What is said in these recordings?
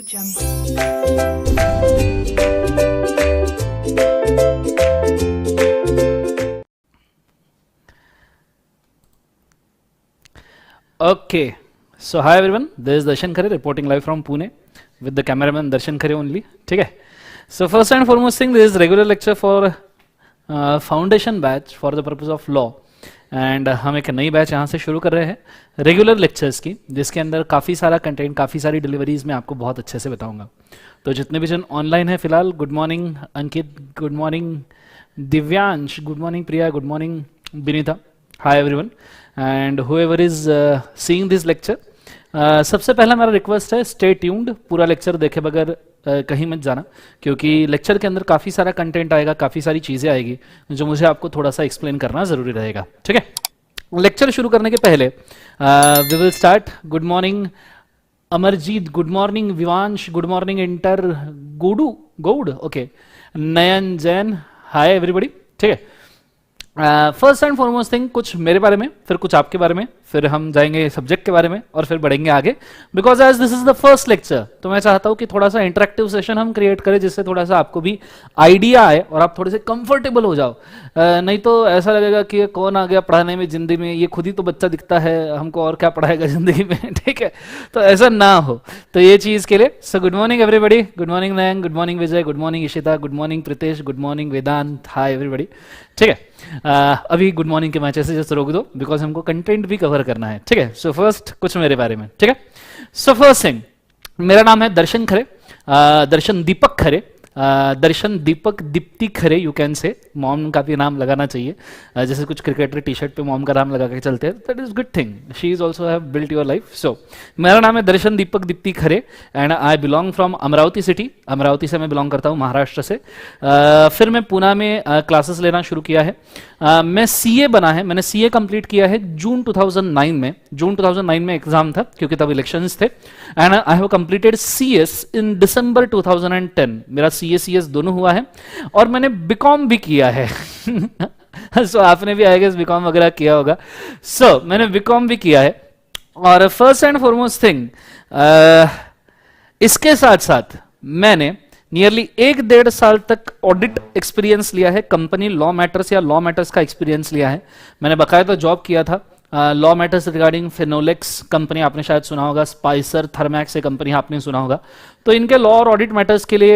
Okay, so hi everyone, this is Darshan Khare reporting live from Pune with the cameraman Darshan Khare only. ठीक है? So first and foremost thing, this is regular lecture for foundation batch for the purpose of law. And हम एक नई batch यहाँ से शुरू कर रहे हैं रेगुलर लेक्चर्स की, जिसके अंदर काफ़ी सारा कंटेंट, काफ़ी सारी डिलीवरीज मैं आपको बहुत अच्छे से बताऊंगा. तो जितने भी जन ऑनलाइन है फिलहाल, good morning Ankit, good morning Divyansh, good morning Priya, good morning Vinita, hi everyone. And whoever is seeing this lecture, सबसे पहला मेरा रिक्वेस्ट है, स्टे ट्यून्ड, पूरा लेक्चर देखे बगैर कहीं मत जाना, क्योंकि लेक्चर के अंदर काफ़ी सारा कंटेंट आएगा, काफ़ी सारी चीज़ें आएगी जो मुझे आपको थोड़ा सा एक्सप्लेन करना ज़रूरी रहेगा. ठीक है, लेक्चर शुरू करने के पहले we will start. Good morning Amarjeet, good morning Vivansh, good morning इंटर गौड, okay, Nayan Jain, hi everybody. ठीक है, फर्स्ट एंड फॉरमोस्ट थिंग, कुछ मेरे बारे में, फिर कुछ आपके बारे में, फिर हम जाएंगे सब्जेक्ट के बारे में और फिर बढ़ेंगे आगे. Because as this is the first lecture, तो मैं चाहता हूं कि थोड़ा सा इंटरेक्टिव सेशन हम क्रिएट करें, जिससे थोड़ा सा आपको भी आइडिया आए और आप थोड़े से कंफर्टेबल हो जाओ. नहीं तो ऐसा लगेगा कि ये कौन आ गया पढ़ाने में जिंदगी में, ये खुद ही तो बच्चा दिखता है, हमको और क्या पढ़ाएगा जिंदगी में. ठीक है, तो ऐसा ना हो, तो ये चीज़ के लिए so good morning everybody, good morning Nayan, good morning Vijay, good morning Ishita, good morning Pritesh, good morning Vedant, hi everybody. ठीक है, अभी गुड मॉर्निंग के मैचेस जैसे रोक दो, बिकॉज हमको कंटेंट भी कवर करना है. ठीक है, सो फर्स्ट कुछ मेरे बारे में. ठीक है, सो फर्स्ट थिंग, मेरा नाम है Darshan Khare, Darshan Deepak Khare, Darshan Deepak Deepti Khare, you can say. Mom का भी नाम लगाना चाहिए, जैसे कुछ क्रिकेटर टी शर्ट पे मॉम का नाम लगा के चलते हैं, that is good thing, she is also have built your life. So मेरा नाम है Darshan Deepak Deepti Khare and I belong from Amravati city. Amravati से मैं बिलोंग करता हूँ, महाराष्ट्र से. फिर मैं पूना में क्लासेस लेना शुरू किया है. मैं सीए बना है, मैंने सीए कंप्लीट किया है जून 2009 में. जून 2009 में एग्जाम था, क्योंकि तब इलेक्शंस थे. And I have completed CS in December 2010. मेरा सीएस दोनों हुआ है और मैंने बीकॉम भी किया है. सो आपने भी आई गेस बीकॉम वगैरह किया होगा. सो मैंने बीकॉम भी किया है. और फर्स्ट एंड फॉरमोस्ट थिंग, इसके साथ साथ मैंने नियरली 1-1.5 साल तक ऑडिट एक्सपीरियंस लिया है, कंपनी लॉ मैटर्स या लॉ मैटर्स का एक्सपीरियंस लिया है. मैंने बाकायदा जॉब किया था law matters regarding Finolex company, आपने शायद सुना होगा, स्पाइसर थर्मैक्स ये कंपनी आपने सुना होगा. तो इनके लॉ और ऑडिट मैटर्स के लिए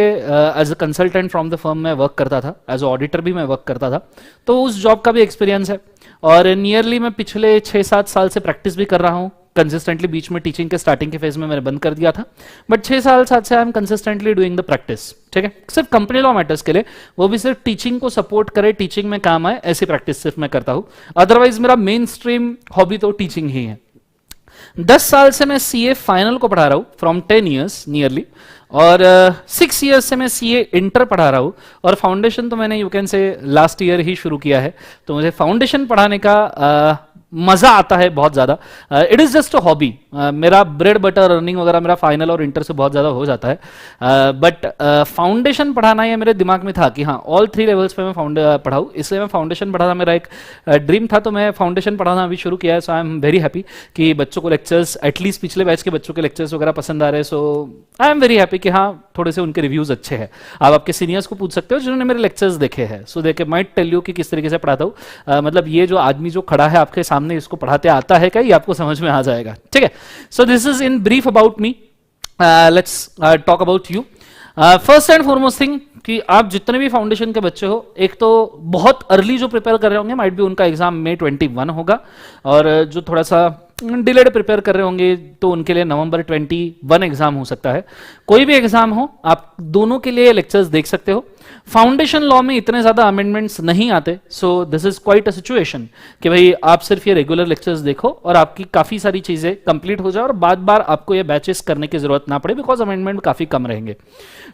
as a consultant from the firm में वर्क करता था, एज ऑडिटर भी मैं वर्क करता था. तो उस जॉब का भी एक्सपीरियंस है. और नियरली मैं पिछले 6-7 साल से प्रैक्टिस भी कर रहा हूँ कंसिस्टेंटली. बीच में टीचिंग के स्टार्टिंग के फेज में मैंने बंद कर दिया था, बट 6 साल से I am consistently doing the practice. ठीक है, सिर्फ कंपनी लॉ मैटर्स के लिए, वो भी सिर्फ टीचिंग को सपोर्ट करे, टीचिंग में काम आए, ऐसी प्रैक्टिस सिर्फ मैं करता हूं. अदरवाइज मेरा मेन स्ट्रीम हॉबी तो टीचिंग ही है. 10 साल से मैं सीए फाइनल को पढ़ा रहा हूं, फ्रॉम 10 ईयर्स नियरली. और 6 ईयर्स से मैं सीए इंटर पढ़ा रहा हूं. और फाउंडेशन तो मैंने you can say last year ही शुरू किया है. तो मुझे फाउंडेशन पढ़ाने का मजा आता है बहुत ज्यादा. It is just a hobby. मेरा ब्रेड बटर अर्निंग वगैरह मेरा फाइनल और इंटर से बहुत ज्यादा हो जाता है. बट फाउंडेशन पढ़ाना ये मेरे दिमाग में था कि हाँ, ऑल 3 लेवल्स पे मैं पढ़ाऊँ, इसलिए मैं फाउंडेशन पढ़ाना मेरा एक ड्रीम था. तो मैं फाउंडेशन पढ़ाना अभी शुरू किया है. सो आई एम वेरी हैप्पी कि बच्चों को लेक्चर्स, एटलीस्ट पिछले बैच के बच्चों के लेक्चर्स वगैरह पसंद आ रहे हैं. सो आई एम वेरी हैप्पी कि हाँ, थोड़े से उनके रिव्यूज अच्छे हैं. आप आपके सीनियर्स को पूछ सकते हो जिन्होंने मेरे लेक्चर्स देखे हैं. सो दे माइट टेल यू कि किस तरीके से पढ़ाता हूँ. मतलब ये जो आदमी जो खड़ा है आपके सामने, इसको पढ़ाते आता है क्या, ये आपको समझ में आ जाएगा. ठीक है, so this is in brief about me. Let's talk about you. First and foremost thing कि आप जितने भी फाउंडेशन के बच्चे हो, एक तो बहुत अर्ली जो प्रिपेयर कर रहे होंगे, माइट भी उनका एग्जाम May 21 होगा. और जो थोड़ा सा डिलेड प्रिपेयर कर रहे होंगे तो उनके लिए November 21 एग्जाम हो सकता है. कोई भी एग्जाम हो, आप दोनों के लिए लेक्चर्स देख सकते हो. फाउंडेशन लॉ में इतने ज्यादा अमेंडमेंट्स नहीं आते. So this is quite a situation कि भाई आप सिर्फ ये रेगुलर लेक्चर्स देखो और आपकी काफी सारी चीजें कंप्लीट हो जाए और बार आपको ये बैचेस करने की जरूरत ना पड़े, बिकॉज अमेंडमेंट काफी कम रहेंगे.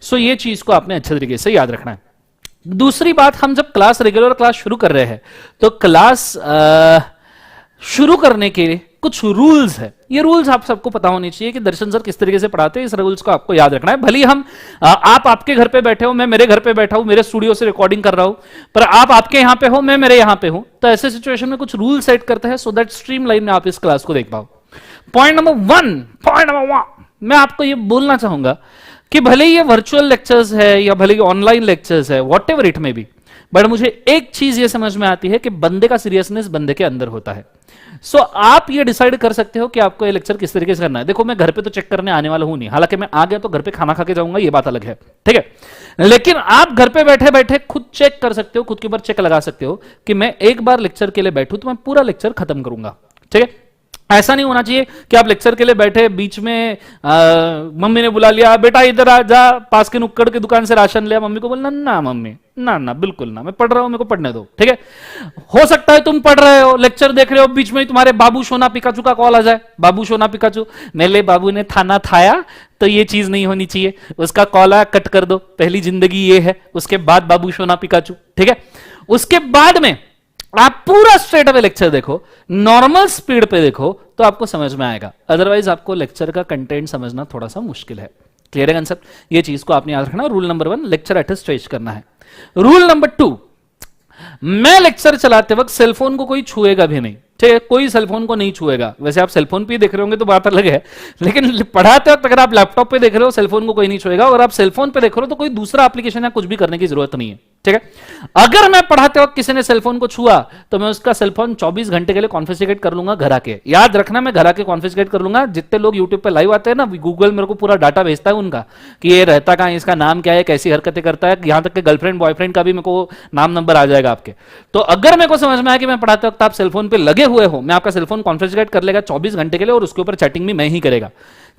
सो ये चीज को आपने अच्छे तरीके से याद रखना है. दूसरी बात, हम जब क्लास रेगुलर क्लास शुरू कर रहे हैं तो क्लास शुरू करने के लिए कुछ रूल्स है. ये रूल्स आप सबको पता होने चाहिए कि दर्शन सर किस तरीके से पढ़ाते हैं. इस रूल्स को आपको याद रखना है. भले ही हम आप आपके घर पे बैठे हो, मैं मेरे घर पे बैठा हूं, मेरे स्टूडियो से रिकॉर्डिंग कर रहा हूं, पर आप आपके यहां पे हो, मैं मेरे यहां पे हूं. तो ऐसे सिचुएशन में कुछ रूल सेट करते हैं सो दैट स्ट्रीमलाइन में आप इस क्लास को देख पाओ. पॉइंट नंबर 1, मैं आपको ये बोलना चाहूंगा कि भले ही ये वर्चुअल लेक्चर्स है या भले ही ऑनलाइन लेक्चर्स है, वॉट एवर इट में बी, बट मुझे एक चीज ये समझ में आती है कि बंदे का सीरियसनेस बंदे के अंदर होता है। सो आप ये डिसाइड कर सकते हो कि आपको ये लेक्चर किस तरीके से करना है। देखो मैं घर पे तो चेक करने आने वाला हूं नहीं, हालांकि मैं आ गया तो घर पे खाना खा के जाऊंगा, ये बात अलग है, ठीक है। लेकिन आप घर पे बैठे बैठे खुद चेक कर सकते हो, खुद के ऊपर चेक लगा सकते हो कि मैं एक बार लेक्चर के लिए बैठूं तो मैं पूरा लेक्चर खत्म करूंगा, ठीक है। ऐसा नहीं होना चाहिए कि आप लेक्चर के लिए बैठे, बीच में मम्मी ने बुला लिया, बेटा इधर आ जा, पास के नुक्कड़ की दुकान से राशन लिया, मम्मी को बोलना ना मम्मी ना ना बिल्कुल ना, मैं पढ़ रहा हूं, मेरे को पढ़ने दो, ठीक है। हो सकता है तुम पढ़ रहे हो, लेक्चर देख रहे हो, बीच में ही तुम्हारे बाबू सोना पिकाचू का कॉल आ जाए, बाबू सोना पिकाचू, मेरे बाबू ने थाना थाया, तो ये चीज नहीं होनी चाहिए, उसका कॉल आया कट कर दो, पहली जिंदगी ये है, उसके बाद बाबू सोना पिकाचू, ठीक है। उसके बाद में आप पूरा स्ट्रेट अवे लेक्चर देखो, नॉर्मल स्पीड पे देखो, तो आपको समझ में आएगा, अदरवाइज आपको लेक्चर का कंटेंट समझना थोड़ा सा मुश्किल है। क्लियर है कंसेप्ट? ये चीज को आपने याद रखना। Rule number 1, lecture at a stage करना है। रूल नंबर 2, मैं लेक्चर चलाते वक्त सेलफोन को कोई छुएगा भी नहीं, ठीक है, कोई सेलफोन को नहीं छुएगा। वैसे आप सेलफोन पे देख रहे होंगे तो बात अलग है, लेकिन पढ़ाते वक्त अगर आप लैपटॉप पे देख रहे हो सेलफोन को कोई नहीं छुएगा, और आप सेलफोन पे देख रहे हो तो कोई दूसरा एप्लीकेशन या कुछ भी करने की जरूरत नहीं है, ठीक है। अगर मैं पढ़ाते वक्त किसी ने सेलफोन को छुआ तो मैं उसका सेलफोन 24 घंटे के लिए कॉन्फिस्केट कर लूंगा घर आके। याद रखना, मैं घर आके कॉन्फिस्केट कर लूंगा। जितने लोग यूट्यूब पे लाइव आते हैं ना, गूगल मेरे को पूरा डाटा भेजता है उनका कि ये रहता कहां, इसका नाम क्या है, कैसी हरकतें करता है, यहां तक कि गर्लफ्रेंड बॉयफ्रेंड का भी मेरे को नाम नंबर आ जाएगा आपके। तो अगर मेरे को समझ में आया कि मैं पढ़ाते वक्त आप सेलफोन पे लगे हुए हो, मैं आपका सेलफोन कॉन्फिस्केट कर लेगा 24 घंटे के लिए, और उसके ऊपर चैटिंग भी मैं ही करेगा,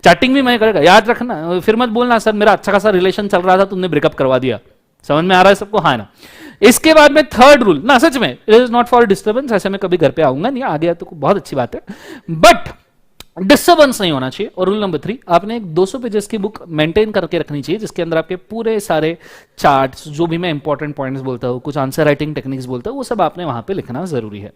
चैटिंग भी मैं करेगा। याद रखना, फिर मत बोलना सर मेरा अच्छा खासा रिलेशन चल रहा था तुमने ब्रेकअप करवा दिया। समझ में आ रहा है सबको? हाँ ना। इसके बाद में थर्ड रूल ना, सच में it is not for disturbance, ऐसे में कभी घर पे आऊंगा नहीं, आ गया तो बहुत अच्छी बात है, बट डिस्टर्बेंस नहीं होना चाहिए। और रूल नंबर 3, आपने एक 200 पेजेस की बुक मेंटेन करके रखनी चाहिए, जिसके अंदर आपके पूरे सारे चार्ट्स, जो भी मैं इंपॉर्टेंट पॉइंट्स बोलता हूँ, कुछ आंसर राइटिंग टेक्निक्स बोलता हूँ, वो सब आपने वहां पे लिखना जरूरी है।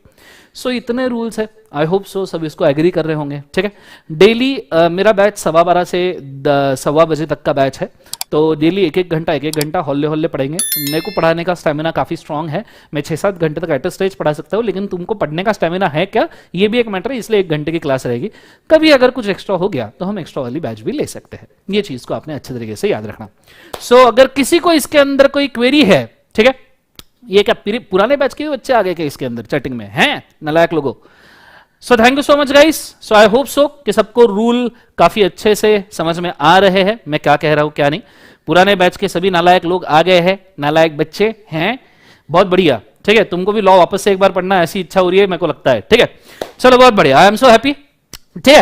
सो इतने रूल्स है, आई होप सो सब इसको एग्री कर रहे होंगे, ठीक है। डेली मेरा बैच 12:15 से 1:15 बजे तक का बैच है, तो डेली एक एक घंटा हौले हौले पढ़ेंगे। मेरे को पढ़ाने का स्टेमिना काफी स्ट्रांग है, मैं 6-7 घंटे तक एट अ स्टेज पढ़ा सकता हूँ, लेकिन तुमको पढ़ने का स्टेमिना है क्या, ये भी एक मैटर है, इसलिए 1 घंटे की क्लास रहेगी। कभी अगर कुछ एक्स्ट्रा हो गया तो हम एक्स्ट्रा वाली बैच भी ले सकते हैं, ये चीज को आपने अच्छे तरीके से याद रखना। सो अगर किसी को इसके अंदर कोई क्वेरी है, ठीक है, ये क्या पुराने बैच के बच्चे आ गए क्या इसके अंदर चैटिंग में हैं नालायक लोगों? So thank you so much guys. So I hope so कि सबको रूल काफी अच्छे से समझ में आ रहे हैं, मैं क्या कह रहा हूं क्या नहीं। पुराने बैच के सभी नालायक लोग आ गए हैं, नालायक बच्चे हैं, बहुत बढ़िया, ठीक है। तुमको भी लॉ वापस से एक बार पढ़ना ऐसी इच्छा हो रही है मेरे को लगता है, ठीक है। चलो बहुत बढ़िया, आई एम सो हैप्पी, ठीक है।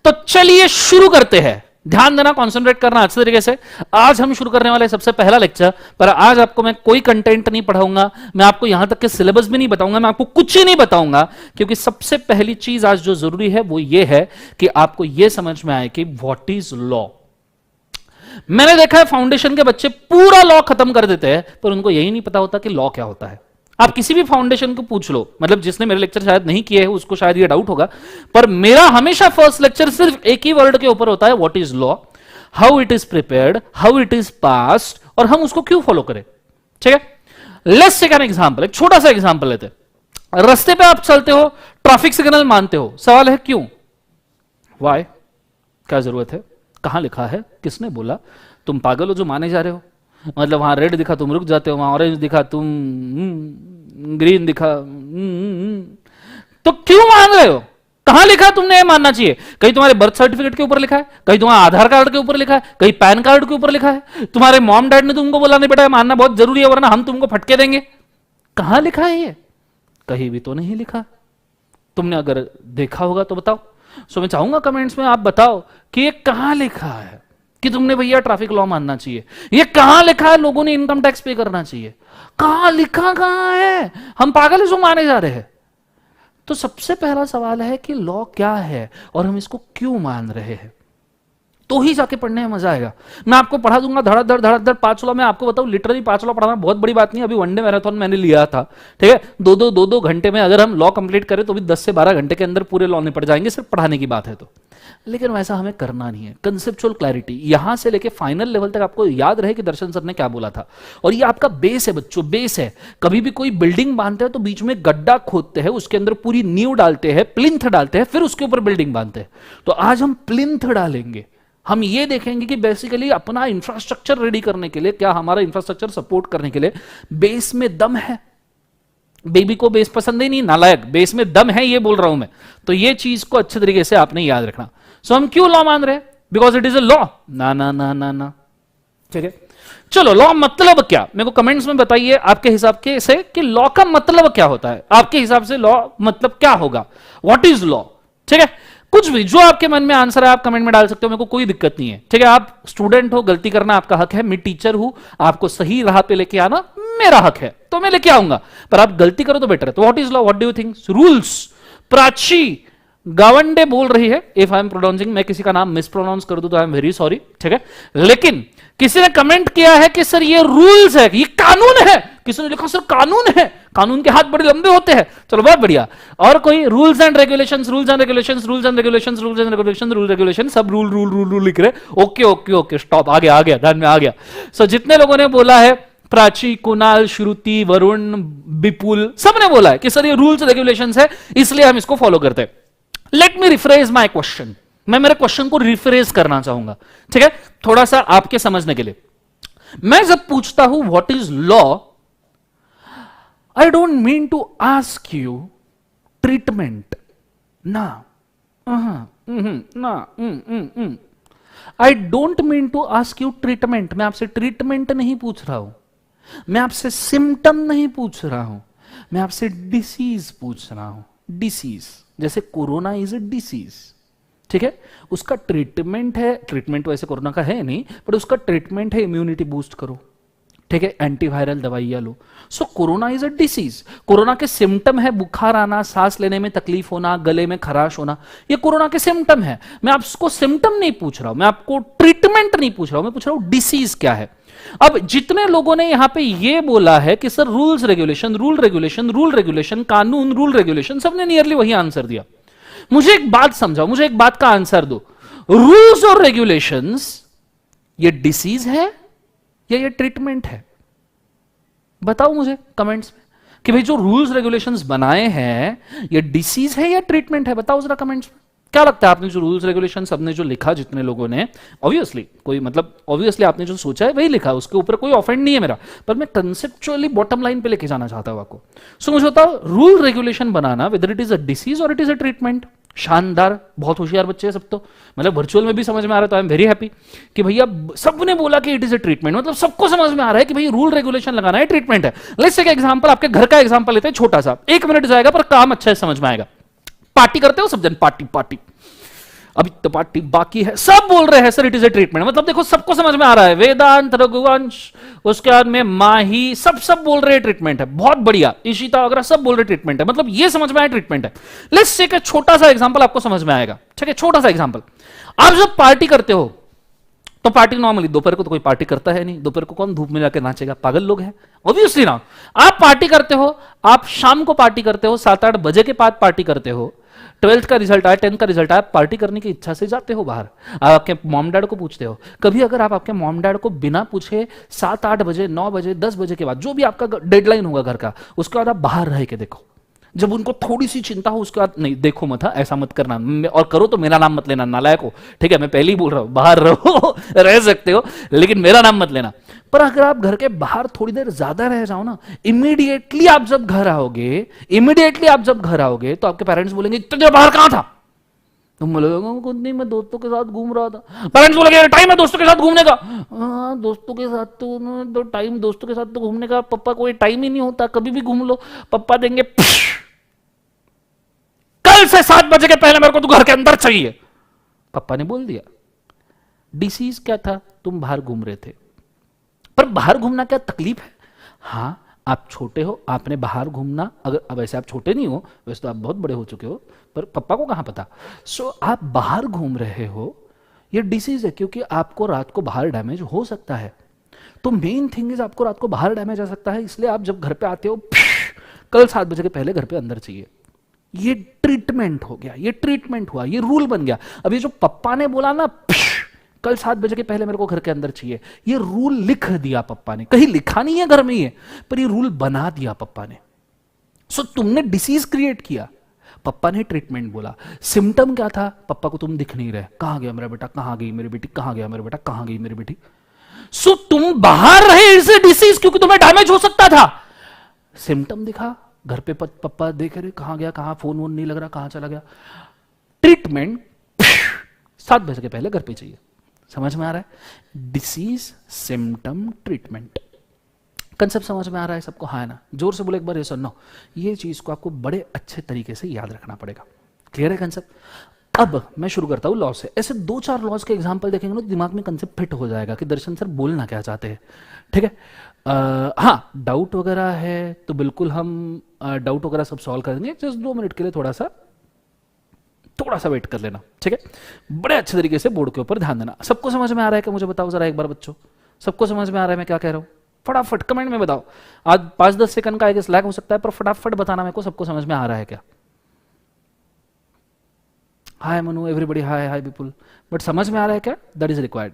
तो चलिए शुरू करते हैं, ध्यान देना, कॉन्सेंट्रेट करना अच्छे तरीके से। आज हम शुरू करने वाले सबसे पहला लेक्चर, पर आज आपको मैं कोई कंटेंट नहीं पढ़ाऊंगा, मैं आपको यहां तक के सिलेबस भी नहीं बताऊंगा, मैं आपको कुछ ही नहीं बताऊंगा, क्योंकि सबसे पहली चीज आज जो जरूरी है वो ये है कि आपको यह समझ में आए कि व्हाट इज लॉ। मैंने देखा है फाउंडेशन के बच्चे पूरा लॉ खत्म कर देते हैं, पर उनको यही नहीं पता होता कि लॉ क्या होता है। आप किसी भी फाउंडेशन को पूछ लो, मतलब जिसने मेरे लेक्चर शायद नहीं किए हैं उसको शायद ये डाउट होगा, पर मेरा हमेशा फर्स्ट लेक्चर सिर्फ एक ही वर्ड के ऊपर होता है, what is law, how it is prepared, how it is passed, और हम उसको क्यों फॉलो करें, ठीक है। लेट्स टेक एन एग्जांपल, एक छोटा सा एग्जांपल लेते हैं। रास्ते पे आप चलते हो, ट्रैफिक सिग्नल मानते हो, सवाल है क्यों, व्हाई, क्या जरूरत है, कहां लिखा है, किसने बोला, तुम पागल हो जो माने जा रहे हो, मतलब वहां रेड दिखा तुम रुक जाते हो, वहां ऑरेंज दिखा तुम ग्रीन दिखा तो क्यों मान रहे हो, कहां लिखा है तुमने ये मानना चाहिए। कहीं तुम्हारे बर्थ सर्टिफिकेट के ऊपर लिखा है, कहीं तुम्हारे आधार कार्ड के ऊपर लिखा है, कहीं पैन कार्ड के ऊपर लिखा है, तुम्हारे मॉम डैड ने तुमको बोला नहीं बेटा मानना बहुत जरूरी है वरना हम तुमको फटके देंगे, कहां लिखा है ये, कहीं भी तो नहीं लिखा। तुमने अगर देखा होगा तो बताओ। सो मैं चाहूंगा कमेंट्स में आप बताओ कि ये कहां लिखा है कि तुमने भैया ट्रैफिक लॉ मानना चाहिए, ये कहां लिखा है लोगों ने इनकम टैक्स पे करना चाहिए, कहां लिखा कहां है, हम पागल जो माने जा रहे हैं। तो सबसे पहला सवाल है कि लॉ क्या है और हम इसको क्यों मान रहे हैं, तो ही जाके पढ़ने में मजा आएगा। मैं आपको पढ़ा दूंगा धड़ाधड़ 5 लॉ। मैं आपको बताऊं लिटरली 5 लॉ पढ़ाना बहुत बड़ी बात नहीं, अभी वनडे मैराथन मैंने लिया था, ठीक है, दो घंटे में अगर हम लॉ कंप्लीट करें तो भी 10 से 12 घंटे के अंदर पूरे लॉ निपट जाएंगे, सिर्फ पढ़ाने की बात है तो। लेकिन वैसा हमें करना नहीं है। कंसेप्चुअल क्लैरिटी यहां से लेके फाइनल लेवल तक आपको याद रहे कि दर्शन सर ने क्या बोला था, और ये आपका बेस है बच्चों, बेस है। कभी भी कोई बिल्डिंग बांधते हैं तो बीच में गड्ढा खोदते हैं, उसके अंदर पूरी नींव डालते हैं, प्लिंथ डालते हैं, फिर उसके ऊपर बिल्डिंग बांधते हैं। तो आज हम प्लिंथ डालेंगे, हम ये देखेंगे कि बेसिकली अपना इंफ्रास्ट्रक्चर रेडी करने के लिए, क्या हमारा इंफ्रास्ट्रक्चर सपोर्ट करने के लिए बेस में दम है। बेबी को बेस पसंद ही नहीं, नालायक, बेस में दम है, ये बोल रहा हूं मैं। तो ये चीज को अच्छे तरीके से आपने याद रखना। सो हम क्यों लॉ मान रहे हैं? Because it is a law. ना ना ना ना ना, ठीक है। चलो, लॉ मतलब क्या, मेरे को कमेंट्स में बताइए आपके हिसाब के से कि लॉ का मतलब क्या होता है। आपके हिसाब से लॉ मतलब क्या होगा? What is law? ठीक है, कुछ भी जो आपके मन में आंसर है आप कमेंट में डाल सकते हो, मेरे को कोई दिक्कत नहीं है। ठीक है, आप स्टूडेंट हो, गलती करना आपका हक है। मैं टीचर हूं, आपको सही राह पे लेके आना मेरा हक है, तो मैं लेके आऊंगा, पर आप गलती करो तो बेटर है। तो what is law? What do you think? Rules. Prachi Gawande बोल रही है, इफ आई एम प्रोनाउंसिंग, मैं किसी का नाम मिस प्रोनाउंस कर दूं तो आई एम वेरी सॉरी। ठीक है, लेकिन किसी ने कमेंट किया है कि सर ये रूल्स है, ये कानून है। किसी ने लिखा सर कानून है, कानून के हाथ बड़े लंबे होते हैं। चलो बहुत बढ़िया। और कोई rules and regulations, rules and regulations, rules and regulations, rules and regulations, rule regulation, सब रूल रूल रूल रूल लिख रहे। ओके ओके ओके, स्टॉप, आ गया ध्यान में आ गया। सो जितने लोगों ने बोला है, प्राची, कुणाल, श्रुति, वरुण, विपुल, सबने बोला है कि सर ये रूल्स रेगुलेशंस है, इसलिए हम इसको फॉलो करते हैं। Let me rephrase my question. मैं मेरे क्वेश्चन को रिफ्रेज करना चाहूंगा, ठीक है, थोड़ा सा आपके समझने के लिए। मैं जब पूछता हूं what is law, I don't mean to ask you treatment, ना, I don't mean to ask you treatment. मैं आपसे ट्रीटमेंट नहीं पूछ रहा हूं, मैं आपसे सिम्टम नहीं पूछ रहा हूं, मैं आपसे डिसीज पूछ रहा हूं। डिसीज जैसे कोरोना इज अ डिसीज, ठीक है, उसका ट्रीटमेंट है, ट्रीटमेंट वैसे कोरोना का है नहीं, पर उसका ट्रीटमेंट है इम्यूनिटी बूस्ट करो, ठीक है, एंटीवायरल दवाइयां लो। So corona is a disease. Corona के सिम्टम है बुखार आना, सांस लेने में तकलीफ होना, गले में खराश होना, ये कोरोना के सिम्टम है। मैं आपको सिम्टम नहीं पूछ रहा हूं, मैं आपको ट्रीटमेंट नहीं पूछ रहा हूं, मैं पूछ रहा हूं डिसीज क्या है। अब जितने लोगों ने यहां पे ये बोला है कि sir rules regulation, rule regulation, rule regulation, कानून, रूल रेगुलेशन, सबने नियरली वही आंसर दिया। मुझे एक बात समझाओ, मुझे एक बात का आंसर दो, रूल्स और रेगुलेशंस ये डिसीज है या ये ट्रीटमेंट है? बताओ मुझे कमेंट्स में कि भाई जो रूल्स रेगुलेशंस बनाए हैं ये डिसीज है या ट्रीटमेंट है? बताओ जरा कमेंट्स में, क्या लगता है आपने जो रूल्स रेगुलेशन सबने जो लिखा, जितने लोगों ने, ऑब्वियसली कोई मतलब ऑब्वियसली आपने जो सोचा है वही लिखा, उसके ऊपर कोई ऑफेंड नहीं है मेरा, पर मैं कंसेप्चुअली बॉटम लाइन पे लेके जाना चाहता हूं आपको। सो मुझे बताओ, rule regulation banana whether it is a disease और इट इज अ ट्रीटमेंट। शानदार, बहुत होशियार बच्चे हैं सब, तो मतलब वर्चुअल में भी समझ में आ रहा है, तो आई एम वेरी हैप्पी कि भैया सबने बोला कि इट इज अ ट्रीटमेंट, मतलब सबको समझ में आ रहा है कि भाई रूल रेगुलेशन लगाना है, ट्रीटमेंट है। लेट्स टेक एग्जांपल, आपके घर का एग्जांपल लेते हैं, छोटा सा, 1 मिनट जाएगा पर काम अच्छा समझ में आएगा। पार्टी करते हो सब जन, पार्टी पार्टी, अभी तो पार्टी बाकी है, सब बोल रहे हैं sir it is a treatment. मतलब देखो सबको समझ में आ रहा है, वेदांत, रघुवंश, उसके बाद में माही, सब बोल रहे हैं ट्रीटमेंट है, बहुत बढ़िया, ईशिता वगैरह सब बोल रहे ट्रीटमेंट है, मतलब ये समझ में आया ट्रीटमेंट है। लेट्स टेक एक छोटा सा एग्जांपल, आपको समझ में आएगा, ठीक है, छोटा सा एग्जांपल। आप जब पार्टी करते हो तो पार्टी नॉर्मली दोपहर को तो कोई पार्टी करता है नहीं, दोपहर को कौन धूप में जाके नाचेगा, पागल लोग हैं ऑब्वियसली ना। आप पार्टी करते हो, आप शाम को पार्टी करते हो, 7-8 बजे के बाद पार्टी करते हो, 12th का रिजल्ट आया, 10th का रिजल्ट आया, पार्टी करने की इच्छा से जाते हो बाहर, आप आपके मॉम डैड को पूछते हो। कभी अगर आप आपके मॉम डैड को बिना पूछे 7-8 बजे, 9 बजे, 10 बजे के बाद, जो भी आपका डेडलाइन होगा घर का, उसके बाद आप बाहर रह के देखो, जब उनको थोड़ी सी चिंता हो उसके बाद, नहीं देखो मत, ऐसा मत करना, और करो तो मेरा नाम मत लेना, नालायक हो, ठीक है, मैं पहले ही बोल रहा हूं, बाहर रहो रह सकते हो लेकिन मेरा नाम मत लेना। पर अगर आप घर के बाहर थोड़ी देर ज्यादा रह जाओ ना, इमीडिएटली आप जब घर आओगे, तो आपके पेरेंट्स बोलेंगे इतनी देर बाहर कहां था? तुम बोलोगे कुछ नहीं, मैं दोस्तों के साथ घूम रहा था। पेरेंट्स बोलेंगे टाइम है दोस्तों के साथ घूमने का। हाँ, दोस्तों के साथ तो टाइम, दोस्तों के साथ तो घूमने का पप्पा कोई टाइम ही नहीं होता, कभी भी घूम लो। पप्पा देंगे कल से 7 बजे के पहले मेरे को तो घर के अंदर चाहिए। पापा ने बोल दिया। डिसीज क्या था? तुम बाहर घूम रहे थे। पर बाहर घूमना क्या तकलीफ है? हाँ, आप छोटे हो, आपने बाहर घूमना, अगर अब ऐसे आप छोटे नहीं हो, वैसे तो आप बहुत बड़े हो चुके हो, पर पापा को कहां पता। सो आप बाहर घूम रहे हो, ये डिसीज है, क्योंकि आपको रात को बाहर डैमेज हो सकता है। तो मेन थिंग इज आपको रात को बाहर डैमेज आ सकता है, इसलिए आप जब घर पे आते हो कल 7 बजे के पहले घर पे अंदर चाहिए। ये ट्रीटमेंट हो गया, ये ट्रीटमेंट हुआ, ये रूल बन गया। अभी जो पप्पा ने बोला ना कल 7 बजे के पहले मेरे को घर के अंदर चाहिए, ये रूल लिख दिया पप्पा ने, कहीं लिखा नहीं है घर में ये, पर ये रूल बना दिया पप्पा ने। सो तुमने डिसीज क्रिएट किया, पापा ने ट्रीटमेंट बोला। सिम्टम क्या था? पापा को तुम दिख नहीं रहे, कहां गया मेरा बेटा, कहां गई मेरी बेटी, कहां गया मेरा बेटा, कहां गई मेरी बेटी। सो तुम बाहर रहे इस डिसीज क्योंकि तुम्हें डैमेज हो सकता था। सिम्टम दिखा, घर पे पापा देख रहे कहां गया, कहां फोन वोन नहीं लग रहा, कहां चला गया। ट्रीटमेंट 7 बजे के पहले घर पे चाहिए। समझ में आ रहा है? Disease, symptom, treatment. कंसेप्ट समझ में आ रहा है सबको? हाँ ना? जोर से बोले एक बार ये सुनो। ये चीज को आपको बड़े अच्छे तरीके से याद रखना पड़ेगा। क्लियर है कंसेप्ट? अब मैं शुरू करता हूं लॉ से। ऐसे 2-4 लॉज के एग्जांपल देखेंगे ना, दिमाग में कंसेप्ट फिट हो जाएगा कि दर्शन सर बोलना क्या चाहते हैं। ठीक है? हाँ, डाउट वगैरह है तो बिल्कुल हम डाउट वगैरह सब सॉल्व कर देंगे। जस्ट 2 मिनट के लिए थोड़ा सा वेट कर लेना। ठीक है? बड़े अच्छे तरीके से बोर्ड के ऊपर ध्यान देना। सबको समझ में आ रहा है कि मुझे बताओ जरा एक बार बच्चों, सबको समझ में आ रहा है मैं क्या कह रहा हूं? फटाफट कमेंट में बताओ। आज 5-10 सेकंड का एक स्लैग हो सकता है, पर फटाफट बताना मेरे को सबको समझ में आ रहा है क्या। Hi Manu, everybody hi, hi Vipul. But समझ में आ रहा है क्या? That is required.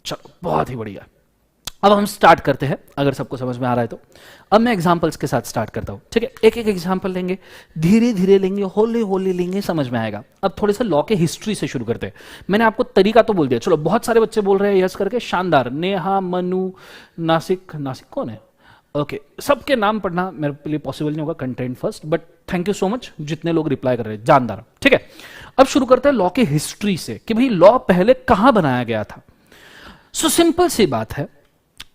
चलो बहुत ही बढ़िया। अब हम स्टार्ट करते हैं, अगर सबको समझ में आ रहा है तो। अब मैं एग्जांपल्स के साथ स्टार्ट करता हूं। ठीक है? एक एक एग्जांपल लेंगे, धीरे धीरे लेंगे, होली होली लेंगे, समझ में आएगा। अब थोड़े से लॉ के हिस्ट्री से शुरू करते हैं। मैंने आपको तरीका तो बोल दिया। चलो, बहुत सारे बच्चे बोल रहे हैं यस करके, शानदार। नेहा, मनु, नासिक कौन है? ओके, सबके नाम पढ़ना मेरे लिए पॉसिबल नहीं होगा, content first, but thank you so much जितने लोग रिप्लाई कर रहे हैं, जानदार। ठीक है? अब शुरू करते हैं लॉ के हिस्ट्री से कि भाई लॉ पहले कहां बनाया गया था। सो सिंपल सी बात है,